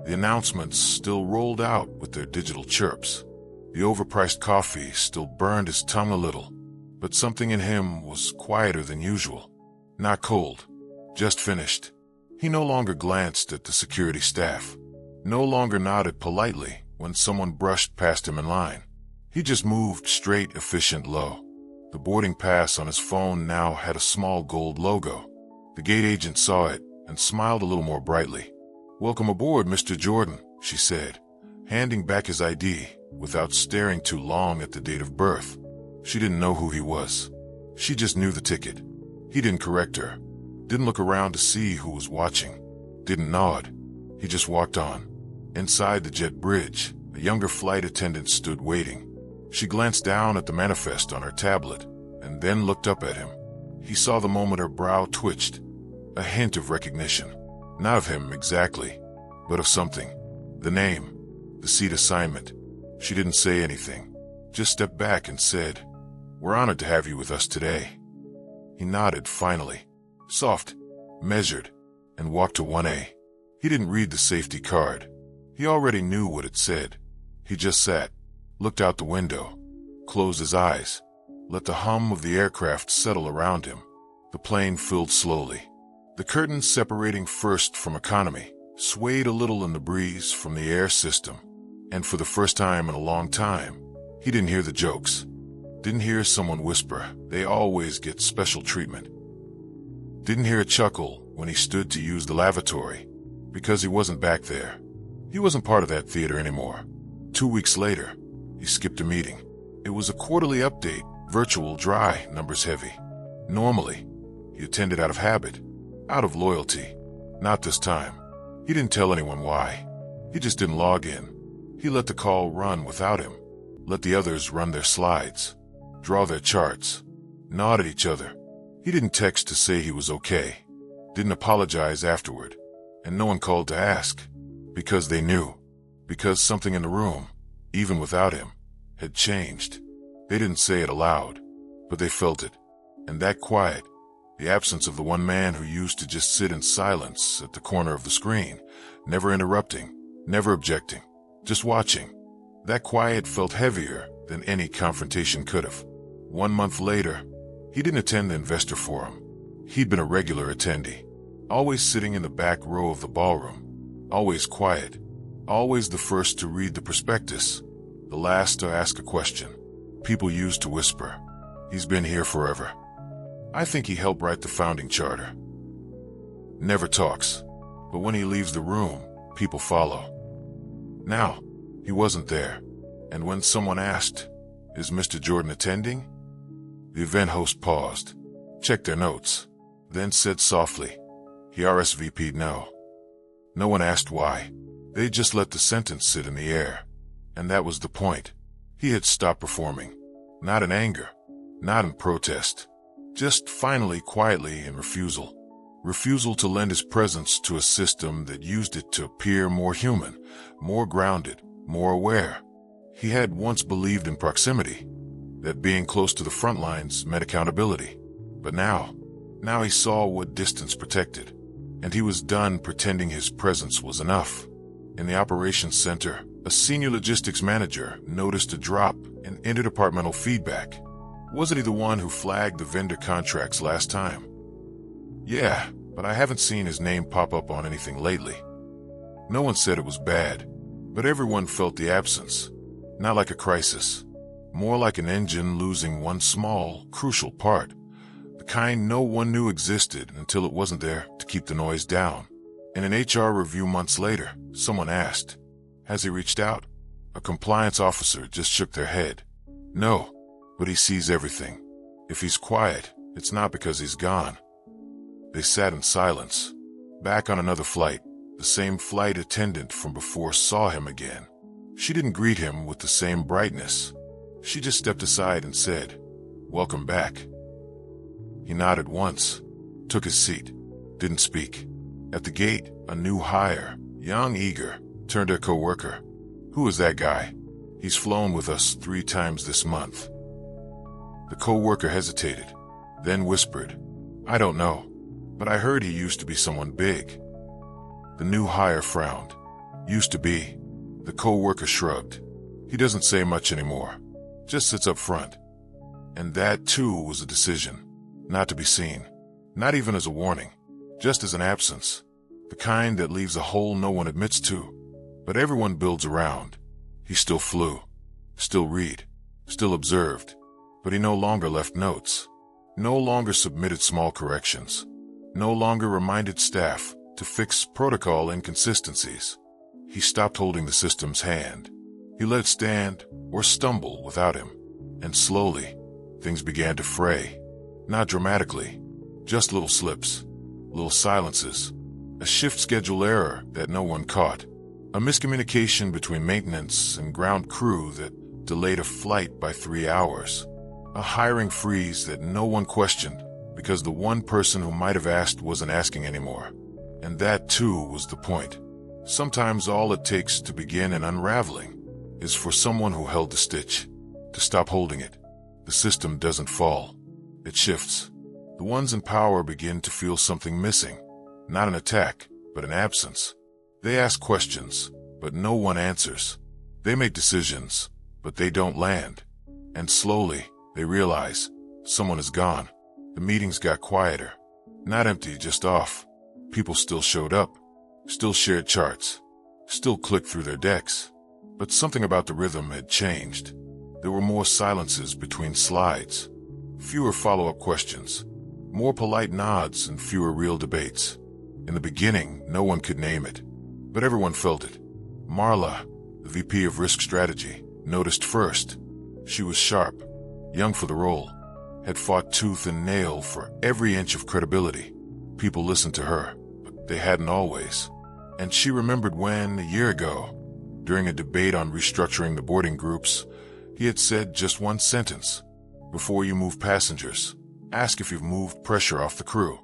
The announcements still rolled out with their digital chirps. The overpriced coffee still burned his tongue a little, but something in him was quieter than usual. Not cold, just finished. He no longer glanced at the security staff, no longer nodded politely when someone brushed past him in line. He just moved straight, efficient, low. The boarding pass on his phone now had a small gold logo. The gate agent saw it and smiled a little more brightly. "Welcome aboard, Mr. Jordan," she said, handing back his ID without staring too long at the date of birth. She didn't know who he was. She just knew the ticket. He didn't correct her, didn't look around to see who was watching, didn't nod. He just walked on. Inside the jet bridge, a younger flight attendant stood waiting. She glanced down at the manifest on her tablet and then looked up at him. He saw the moment her brow twitched, a hint of recognition. Not of him exactly, but of something. The name, the seat assignment. She didn't say anything, just stepped back and said, "We're honored to have you with us today." He nodded finally, soft, measured, and walked to 1A. He didn't read the safety card. He already knew what it said. He just sat, looked out the window, closed his eyes, let the hum of the aircraft settle around him. The plane filled slowly. The curtains separating first from economy swayed a little in the breeze from the air system, and for the first time in a long time, he didn't hear the jokes. Didn't hear someone whisper, "They always get special treatment." Didn't hear a chuckle when he stood to use the lavatory, because he wasn't back there. He wasn't part of that theater anymore. 2 weeks later, he skipped a meeting. It was a quarterly update, virtual, dry, numbers heavy. Normally, he attended out of habit, out of loyalty. Not this time. He didn't tell anyone why. He just didn't log in. He let the call run without him. Let the others run their slides, draw their charts, nod at each other. He didn't text to say he was okay. Didn't apologize afterward. And no one called to ask. Because they knew. Because something in the room, even without him, had changed. They didn't say it aloud, but they felt it. And that quiet, the absence of the one man who used to just sit in silence at the corner of the screen, never interrupting, never objecting, just watching. That quiet felt heavier than any confrontation could have. 1 month later, he didn't attend the investor forum. He'd been a regular attendee, always sitting in the back row of the ballroom, always quiet, always the first to read the prospectus, the last to ask a question. People used to whisper, "He's been here forever." I think he helped write the founding charter. Never talks, but when he leaves the room, people follow. Now, he wasn't there, and when someone asked, "Is Mr. Jordan attending?" the event host paused, checked their notes, then said softly, "He RSVP'd no." No one asked why. They just let the sentence sit in the air. And that was the point. He had stopped performing. Not in anger, not in protest. Just finally, quietly, in refusal. Refusal to lend his presence to a system that used it to appear more human, more grounded, more aware. He had once believed in proximity, that being close to the front lines meant accountability. But now he saw what distance protected, and he was done pretending his presence was enough. In the operations center, a senior logistics manager noticed a drop in interdepartmental feedback. Wasn't he the one who flagged the vendor contracts last time? Yeah, but I haven't seen his name pop up on anything lately. No one said it was bad, but everyone felt the absence. Not like a crisis, more like an engine losing one small, crucial part, the kind no one knew existed until it wasn't there to keep the noise down. In an HR review months later, someone asked, "Has he reached out?" A compliance officer just shook their head. "No, but he sees everything. If he's quiet, it's not because he's gone." They sat in silence. Back on another flight, the same flight attendant from before saw him again. She didn't greet him with the same brightness. She just stepped aside and said, "Welcome back." He nodded once, took his seat, didn't speak. At the gate, a new hire, young, eager, turned to a coworker. "Who is that guy? He's flown with us 3 times this month." The coworker hesitated, then whispered, "I don't know, but I heard he used to be someone big." The new hire frowned. "Used to be." The coworker shrugged. "He doesn't say much anymore, just sits up front." And that too was a decision. Not to be seen. Not even as a warning. Just as an absence. The kind that leaves a hole no one admits to. But everyone builds around. He still flew. Still read. Still observed. But he no longer left notes. No longer submitted small corrections. No longer reminded staff to fix protocol inconsistencies. He stopped holding the system's hand. He let it stand or stumble without him. And slowly, things began to fray. Not dramatically, just little slips, little silences, a shift schedule error that no one caught, a miscommunication between maintenance and ground crew that delayed a flight by 3 hours, a hiring freeze that no one questioned because the one person who might have asked wasn't asking anymore. And that too was the point. Sometimes all it takes to begin an unraveling is for someone who held the stitch to stop holding it. The system doesn't fall. It shifts. The ones in power begin to feel something missing. Not an attack, but an absence. They ask questions, but no one answers. They make decisions, but they don't land. And slowly, they realize someone is gone. The meetings got quieter. Not empty, just off. People still showed up. Still shared charts. Still clicked through their decks. But something about the rhythm had changed. There were more silences between slides. Fewer follow-up questions. More polite nods and fewer real debates. In the beginning, no one could name it. But everyone felt it. Marla, the VP of Risk Strategy, noticed first. She was sharp, young for the role, had fought tooth and nail for every inch of credibility. People listened to her, but they hadn't always. And she remembered when, a year ago, during a debate on restructuring the boarding groups, he had said just one sentence. "Before you move passengers, ask if you've moved pressure off the crew."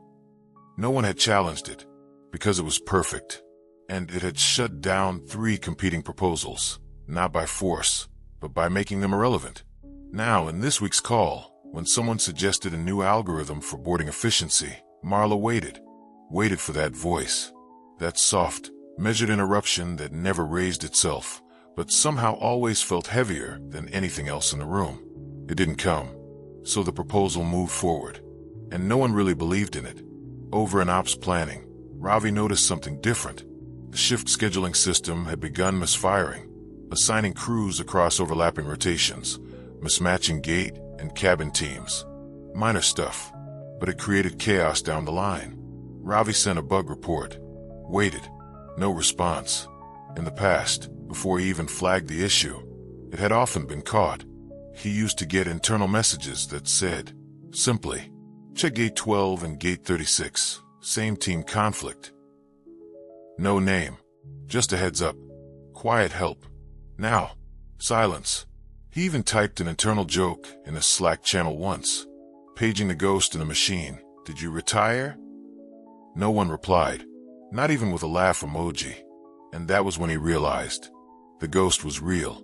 No one had challenged it, because it was perfect. And it had shut down 3 competing proposals, not by force, but by making them irrelevant. Now, in this week's call, when someone suggested a new algorithm for boarding efficiency, Marla waited for that voice. That soft, measured interruption that never raised itself, but somehow always felt heavier than anything else in the room. It didn't come. So the proposal moved forward. And no one really believed in it. Over in ops planning, Ravi noticed something different. The shift scheduling system had begun misfiring, assigning crews across overlapping rotations, mismatching gate and cabin teams. Minor stuff, but it created chaos down the line. Ravi sent a bug report. Waited. No response. In the past, before he even flagged the issue, it had often been caught. He used to get internal messages that said, simply, "Check Gate 12 and Gate 36, same team conflict." No name, just a heads up. Quiet help. Now, silence. He even typed an internal joke in a Slack channel once, paging the ghost in the machine. "Did you retire?" No one replied, not even with a laugh emoji. And that was when he realized the ghost was real,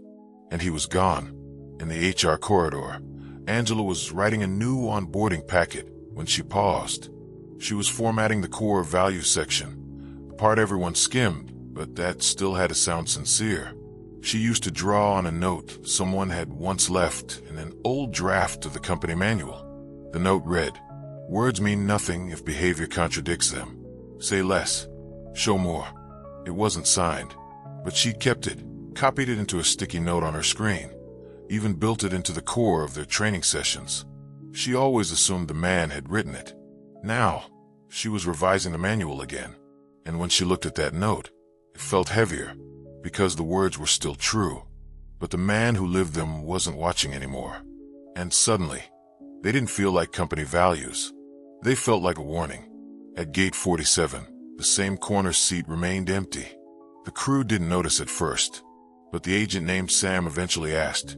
and he was gone. In the HR corridor, Angela was writing a new onboarding packet when she paused. She was formatting the core value section, the part everyone skimmed, but that still had to sound sincere. She used to draw on a note someone had once left in an old draft of the company manual. The note read, "Words mean nothing if behavior contradicts them. Say less. Show more. It wasn't signed, but she kept it, copied it into a sticky note on her screen, even built it into the core of their training sessions. She always assumed the man had written it. Now, she was revising the manual again, and when she looked at that note, it felt heavier, because the words were still true, but the man who lived them wasn't watching anymore. And suddenly, they didn't feel like company values. They felt like a warning. At gate 47, the same corner seat remained empty. The crew didn't notice at first, but the agent named Sam eventually asked,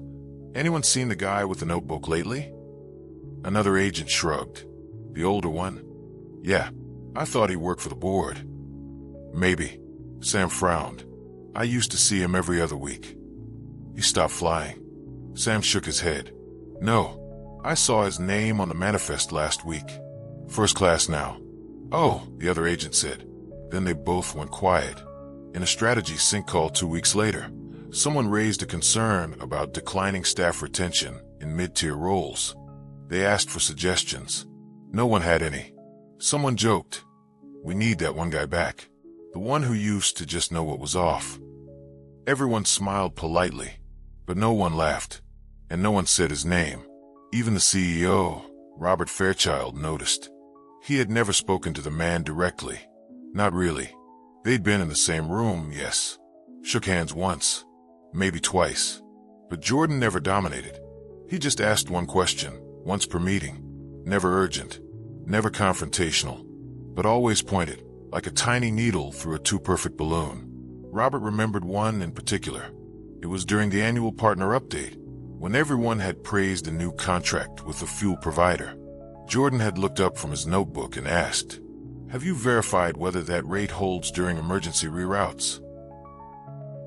"Anyone seen the guy with the notebook lately?" Another agent shrugged. The older one? "Yeah, I thought he worked for the board." "Maybe." Sam frowned. "I used to see him every other week." He stopped flying. Sam shook his head. "No, I saw his name on the manifest last week. First class now." "Oh," the other agent said. Then they both went quiet. In a strategy sync call 2 weeks later, someone raised a concern about declining staff retention in mid-tier roles. They asked for suggestions. No one had any. Someone joked, "We need that one guy back. The one who used to just know what was off." Everyone smiled politely, but no one laughed, and no one said his name. Even the CEO, Robert Fairchild, noticed. He had never spoken to the man directly. Not really. They'd been in the same room, yes. Shook hands once, maybe twice. But Jordan never dominated. He just asked one question, once per meeting. Never urgent, never confrontational, but always pointed, like a tiny needle through a too-perfect balloon. Robert remembered one in particular. It was during the annual partner update, when everyone had praised a new contract with the fuel provider. Jordan had looked up from his notebook and asked, "Have you verified whether that rate holds during emergency reroutes?"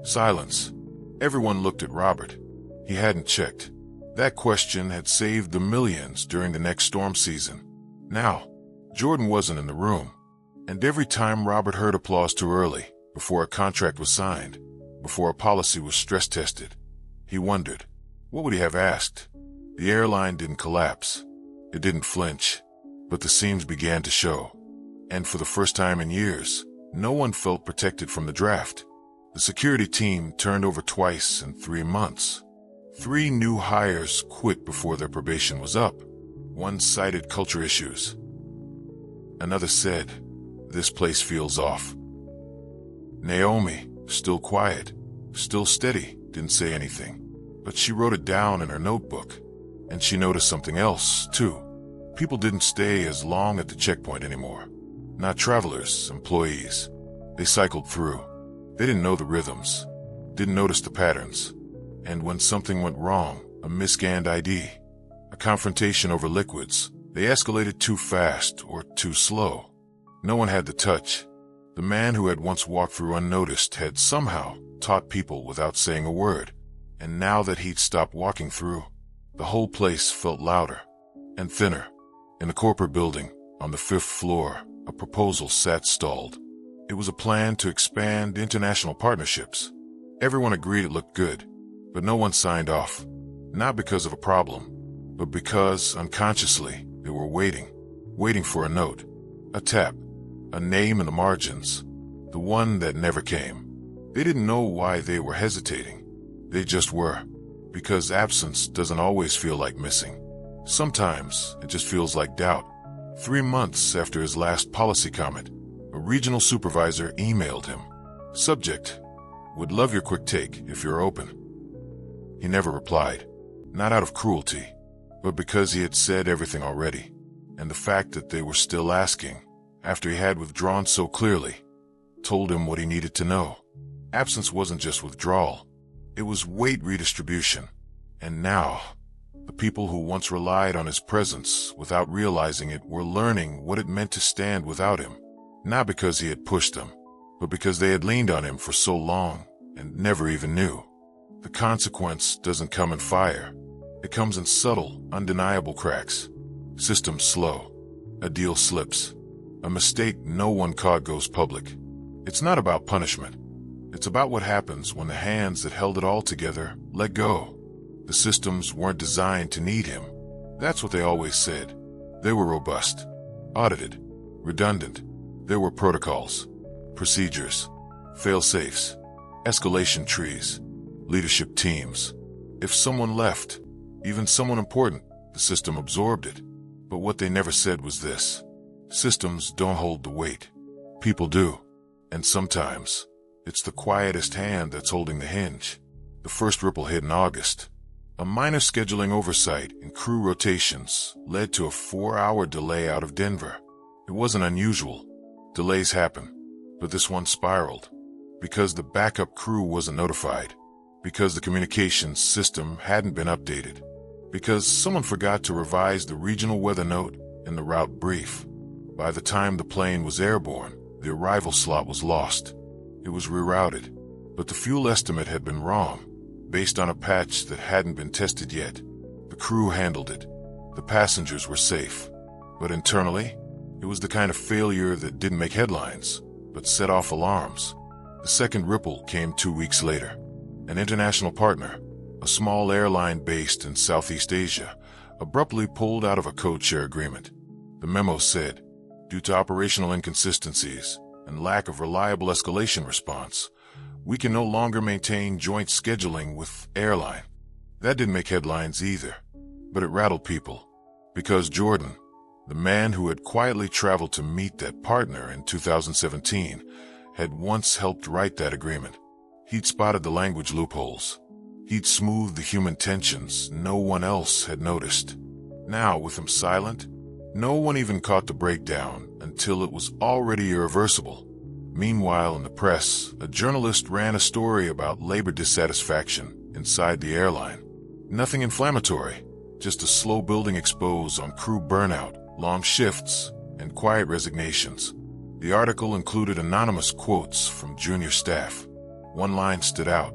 Silence. Everyone looked at Robert. He hadn't checked. That question had saved the millions during the next storm season. Now, Jordan wasn't in the room, and every time Robert heard applause too early, before a contract was signed, before a policy was stress-tested, he wondered, what would he have asked? The airline didn't collapse. It didn't flinch, but the seams began to show. And for the first time in years, no one felt protected from the draft. The security team turned over twice in 3 months. 3 new hires quit before their probation was up. One cited culture issues. Another said, "This place feels off." Naomi, still quiet, still steady, didn't say anything. But she wrote it down in her notebook. And she noticed something else, too. People didn't stay as long at the checkpoint anymore. Not travelers, employees. They cycled through. They didn't know the rhythms, didn't notice the patterns. And when something went wrong, a misscanned ID, a confrontation over liquids, they escalated too fast or too slow. No one had the touch. The man who had once walked through unnoticed had somehow taught people without saying a word. And now that he'd stopped walking through, the whole place felt louder and thinner. In the corporate building, on the 5th floor, a proposal sat stalled. It was a plan to expand international partnerships. Everyone agreed it looked good, but no one signed off. Not because of a problem, but because, unconsciously, they were waiting for a note, a tap, a name in the margins, the one that never came. They didn't know why they were hesitating. They just were. Because absence doesn't always feel like missing. Sometimes it just feels like doubt. 3 months after his last policy comment, a regional supervisor emailed him. Subject: "Would love your quick take if you're open." He never replied. Not out of cruelty, but because he had said everything already. And the fact that they were still asking, after he had withdrawn so clearly, told him what he needed to know. Absence wasn't just withdrawal. It was weight redistribution. And now, the people who once relied on his presence without realizing it were learning what it meant to stand without him. Not because he had pushed them, but because they had leaned on him for so long and never even knew. The consequence doesn't come in fire. It comes in subtle, undeniable cracks. Systems slow. A deal slips. A mistake no one caught goes public. It's not about punishment. It's about what happens when the hands that held it all together let go. The systems weren't designed to need him. That's what they always said. They were robust, audited, redundant, There were protocols, procedures, fail-safes, escalation trees, leadership teams. If someone left, even someone important, the system absorbed it. But what they never said was this: systems don't hold the weight. People do. And sometimes, it's the quietest hand that's holding the hinge. The first ripple hit in August. A minor scheduling oversight in crew rotations led to a 4-hour delay out of Denver. It wasn't unusual. Delays happen. But this one spiraled. Because the backup crew wasn't notified. Because the communications system hadn't been updated. Because someone forgot to revise the regional weather note and the route brief. By the time the plane was airborne, the arrival slot was lost. It was rerouted, but the fuel estimate had been wrong, based on a patch that hadn't been tested yet. The crew handled it. The passengers were safe. But internally, it was the kind of failure that didn't make headlines, but set off alarms. The second ripple came 2 weeks later. An international partner, a small airline based in Southeast Asia, abruptly pulled out of a code-share agreement. The memo said, due to operational inconsistencies and lack of reliable escalation response, we can no longer maintain joint scheduling with airline. That didn't make headlines either, but it rattled people. Because Jordan, the man who had quietly traveled to meet that partner in 2017, had once helped write that agreement. He'd spotted the language loopholes. He'd smoothed the human tensions no one else had noticed. Now, with him silent, no one even caught the breakdown until it was already irreversible. Meanwhile, in the press, a journalist ran a story about labor dissatisfaction inside the airline. Nothing inflammatory, just a slow-building expose on crew burnout, long shifts, and quiet resignations. The article included anonymous quotes from junior staff. One line stood out.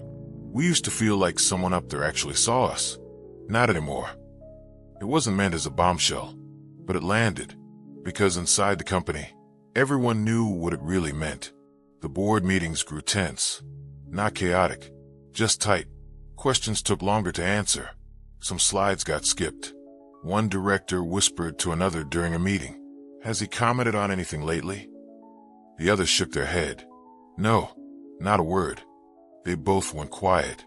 "We used to feel like someone up there actually saw us. Not anymore." It wasn't meant as a bombshell, but it landed, because inside the company, everyone knew what it really meant. The board meetings grew tense. Not chaotic, just tight. Questions took longer to answer. Some slides got skipped. One director whispered to another during a meeting, "Has he commented on anything lately?" The others shook their head. No, not a word. They both went quiet.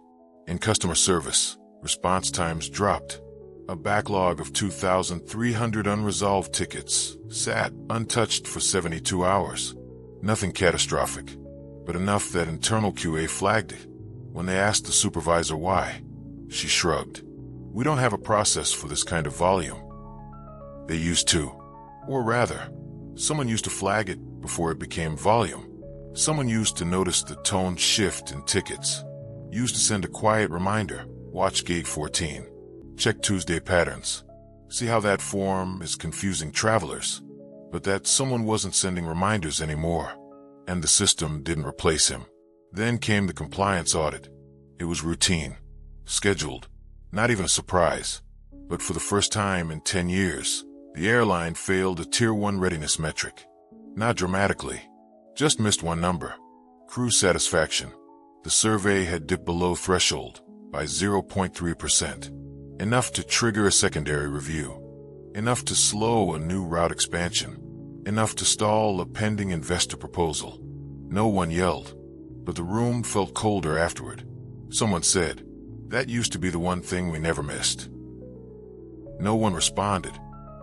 In customer service, response times dropped. A backlog of 2,300 unresolved tickets sat untouched for 72 hours. Nothing catastrophic, but enough that internal QA flagged it. When they asked the supervisor why, she shrugged. "We don't have a process for this kind of volume." They used to. Or rather, someone used to flag it before it became volume. Someone used to notice the tone shift in tickets. Used to send a quiet reminder, "Watch gate 14. Check Tuesday patterns." See how that form is confusing travelers? But that someone wasn't sending reminders anymore, and the system didn't replace him. Then came the compliance audit. It was routine, scheduled, not even a surprise. But for the first time in 10 years, the airline failed a Tier 1 readiness metric. Not dramatically, just missed one number: crew satisfaction. The survey had dipped below threshold by 0.3%. Enough to trigger a secondary review. Enough to slow a new route expansion. Enough to stall a pending investor proposal. No one yelled, but the room felt colder afterward. Someone said, "That used to be the one thing we never missed." No one responded,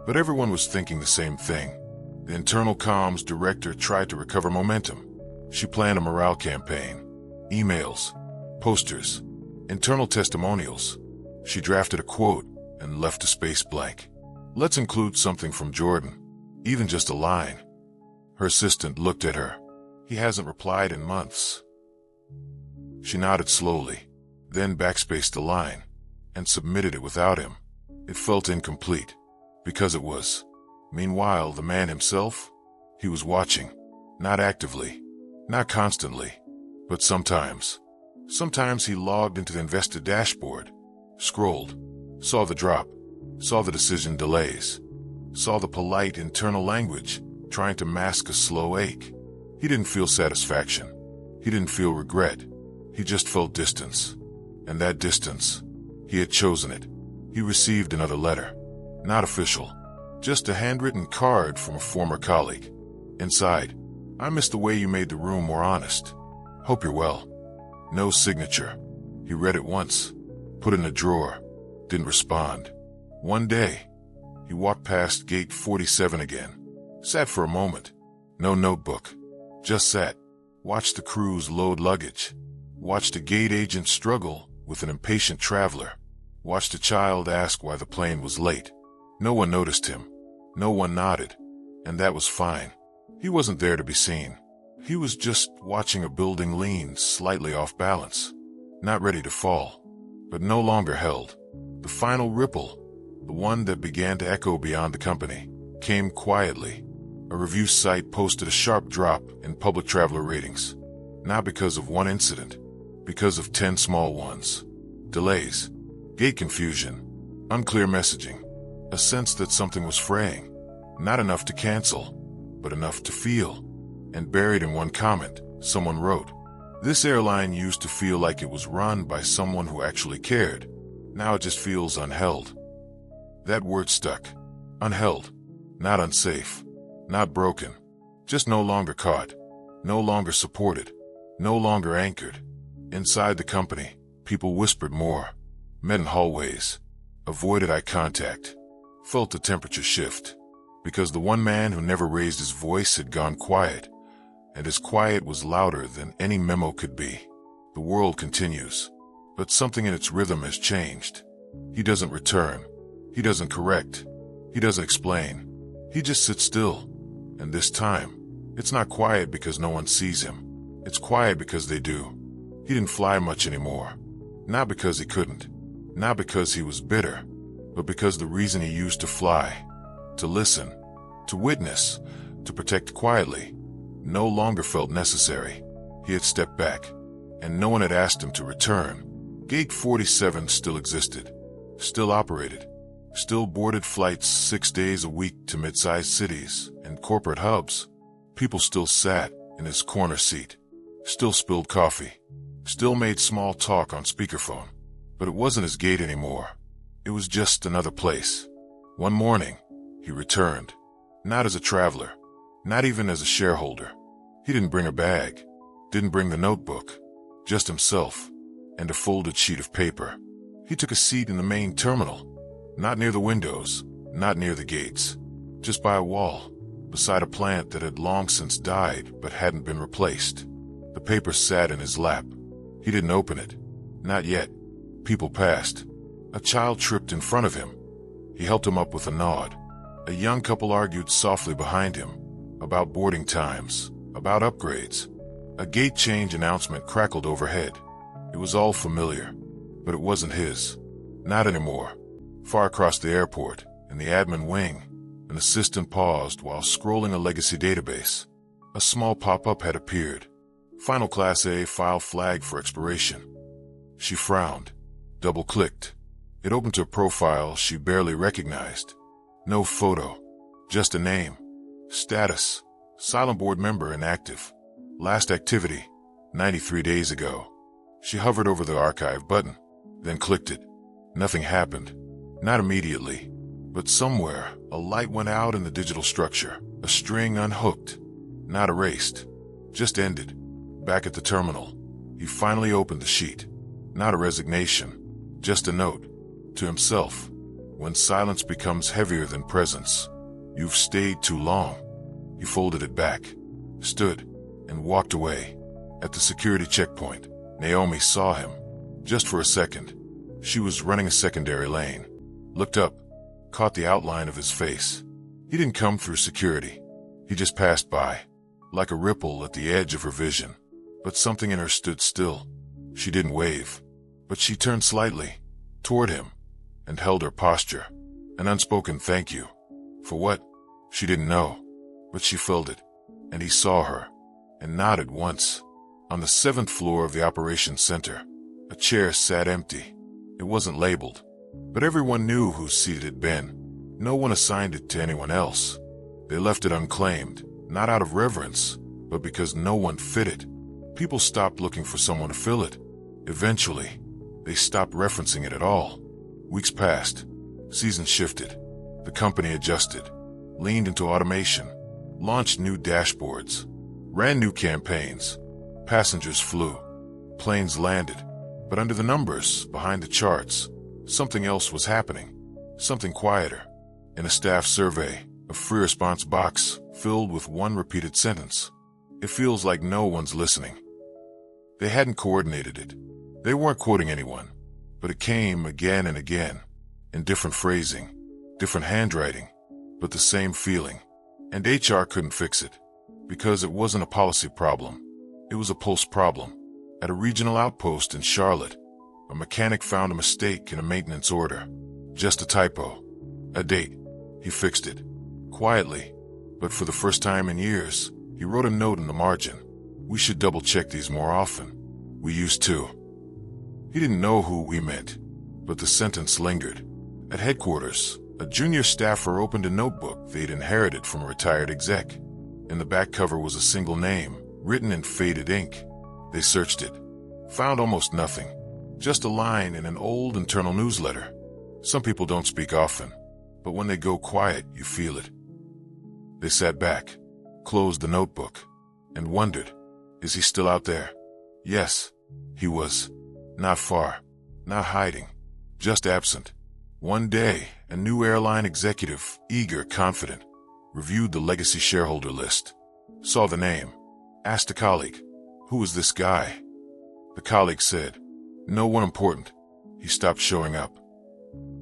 but everyone was thinking the same thing. The internal comms director tried to recover momentum. She planned a morale campaign. Emails, posters, internal testimonials. She drafted a quote and left a space blank. "Let's include something from Jordan, even just a line." Her assistant looked at her. "He hasn't replied in months." She nodded slowly, then backspaced the line, and submitted it without him. It felt incomplete, because it was. Meanwhile, the man himself, he was watching. Not actively, not constantly, but sometimes. Sometimes he logged into the investor dashboard, scrolled, saw the drop, saw the decision delays, saw the polite internal language trying to mask a slow ache. He didn't feel satisfaction. He didn't feel regret. He just felt distance. And that distance, he had chosen it. He received another letter. Not official. Just a handwritten card from a former colleague. Inside, I missed the way you made the room more honest. Hope you're well. No signature. He read it once, put it in a drawer, didn't respond. One day, he walked past gate 47 again. Sat for a moment. No notebook. Just sat. Watched the crews load luggage. Watched a gate agent struggle with an impatient traveler. Watched a child ask why the plane was late. No one noticed him. No one nodded. And that was fine. He wasn't there to be seen. He was just watching a building lean slightly off balance. Not ready to fall, but no longer held. The final ripple, the one that began to echo beyond the company, came quietly. A review site posted a sharp drop in public traveler ratings. Not because of one incident, because of 10 small ones. Delays, gate confusion, unclear messaging, a sense that something was fraying. Not enough to cancel, but enough to feel. And buried in one comment, someone wrote, "This airline used to feel like it was run by someone who actually cared. Now it just feels unheld." That word stuck. Unheld. Not unsafe. Not broken. Just no longer caught. No longer supported. No longer anchored. Inside the company, people whispered more. Met in hallways. Avoided eye contact. Felt the temperature shift. Because the one man who never raised his voice had gone quiet. And his quiet was louder than any memo could be. The world continues. But something in its rhythm has changed. He doesn't return. He doesn't correct. He doesn't explain. He just sits still. And this time, it's not quiet because no one sees him. It's quiet because they do. He didn't fly much anymore. Not because he couldn't. Not because he was bitter. But because the reason he used to fly, to listen, to witness, to protect quietly, no longer felt necessary. He had stepped back, and no one had asked him to return. Gate 47 still existed, still operated, still boarded flights 6 days a week to mid-sized cities and corporate hubs. People still sat in his corner seat, still spilled coffee, still made small talk on speakerphone. But it wasn't his gate anymore. It was just another place. One morning, he returned, not as a traveler, not even as a shareholder. He didn't bring a bag, didn't bring the notebook, just himself and a folded sheet of paper. He took a seat in the main terminal, not near the windows, not near the gates, just by a wall, beside a plant that had long since died but hadn't been replaced. The paper sat in his lap. He didn't open it. Not yet. People passed. A child tripped in front of him. He helped him up with a nod. A young couple argued softly behind him, about boarding times, about upgrades. A gate change announcement crackled overhead. It was all familiar, but it wasn't his. Not anymore. Far across the airport, in the admin wing, an assistant paused while scrolling a legacy database. A small pop-up had appeared. Final Class A file flagged for expiration. She frowned, double-clicked. It opened to a profile she barely recognized. No photo, just a name. Status, silent board member inactive. Last activity, 93 days ago. She hovered over the archive button, then clicked it. Nothing happened. Not immediately, but somewhere a light went out in the digital structure. A string unhooked, not erased, just ended. Back at the terminal, he finally opened the sheet. Not a resignation, just a note. To himself, when silence becomes heavier than presence, you've stayed too long. He folded it back, stood, and walked away. At the security checkpoint, Naomi saw him. Just for a second. She was running a secondary lane. Looked up, caught the outline of his face. He didn't come through security. He just passed by, like a ripple at the edge of her vision. But something in her stood still. She didn't wave, but she turned slightly, toward him, and held her posture. An unspoken thank you. For what? She didn't know, but she felt it, and he saw her, and nodded once. On the 7th floor of the operations center, a chair sat empty. It wasn't labeled, but everyone knew whose seat it had been. No one assigned it to anyone else. They left it unclaimed, not out of reverence, but because no one fit it. People stopped looking for someone to fill it. Eventually, they stopped referencing it at all. Weeks passed. Seasons shifted. The company adjusted, leaned into automation, launched new dashboards. ran new campaigns. Passengers flew. Planes landed. But under the numbers, behind the charts, something else was happening. Something quieter. In a staff survey, a free response box filled with one repeated sentence. It feels like no one's listening. They hadn't coordinated it. They weren't quoting anyone. But it came again and again, in different phrasing, different handwriting, but the same feeling. And HR couldn't fix it, because it wasn't a policy problem. It was a pulse problem. At a regional outpost in Charlotte, a mechanic found a mistake in a maintenance order. Just a typo. A date. He fixed it. Quietly. But for the first time in years, he wrote a note in the margin. We should double-check these more often. We used to. He didn't know who we meant, but the sentence lingered. At headquarters, a junior staffer opened a notebook they'd inherited from a retired exec. In the back cover was a single name, written in faded ink. They searched it. Found almost nothing. Just a line in an old internal newsletter. Some people don't speak often, but when they go quiet, you feel it. They sat back, closed the notebook, and wondered, is he still out there? Yes, he was. Not far, not hiding, just absent. One day, a new airline executive, eager, confident, reviewed the legacy shareholder list. Saw the name. Asked a colleague, who is this guy? The colleague said, no one important. He stopped showing up.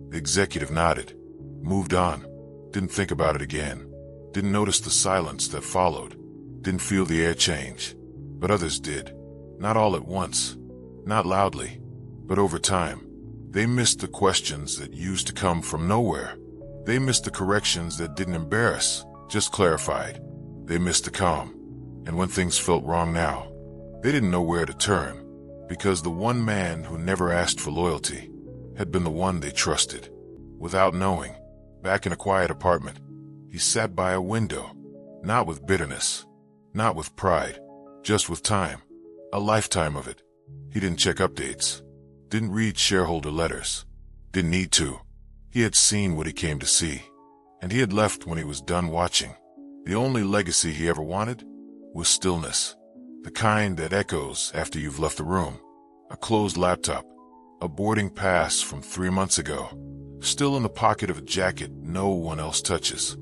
The executive nodded, moved on, didn't think about it again, didn't notice the silence that followed, didn't feel the air change. But others did. Not all at once, not loudly, but over time. They missed the questions that used to come from nowhere. They missed the corrections that didn't embarrass, just clarified. They missed the calm. And when things felt wrong now, they didn't know where to turn, because the one man who never asked for loyalty had been the one they trusted. Without knowing, back in a quiet apartment, he sat by a window, not with bitterness, not with pride, just with time, a lifetime of it. He didn't check updates, didn't read shareholder letters, didn't need to. He had seen what he came to see, and he had left when he was done watching. The only legacy he ever wanted was stillness, the kind that echoes after you've left the room. A closed laptop, a boarding pass from 3 months ago, still in the pocket of a jacket no one else touches.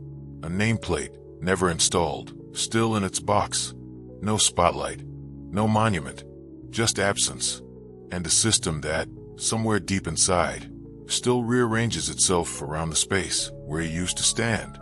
A nameplate, never installed, still in its box. No spotlight, no monument, just absence, and a system that, somewhere deep inside, still rearranges itself around the space where he used to stand.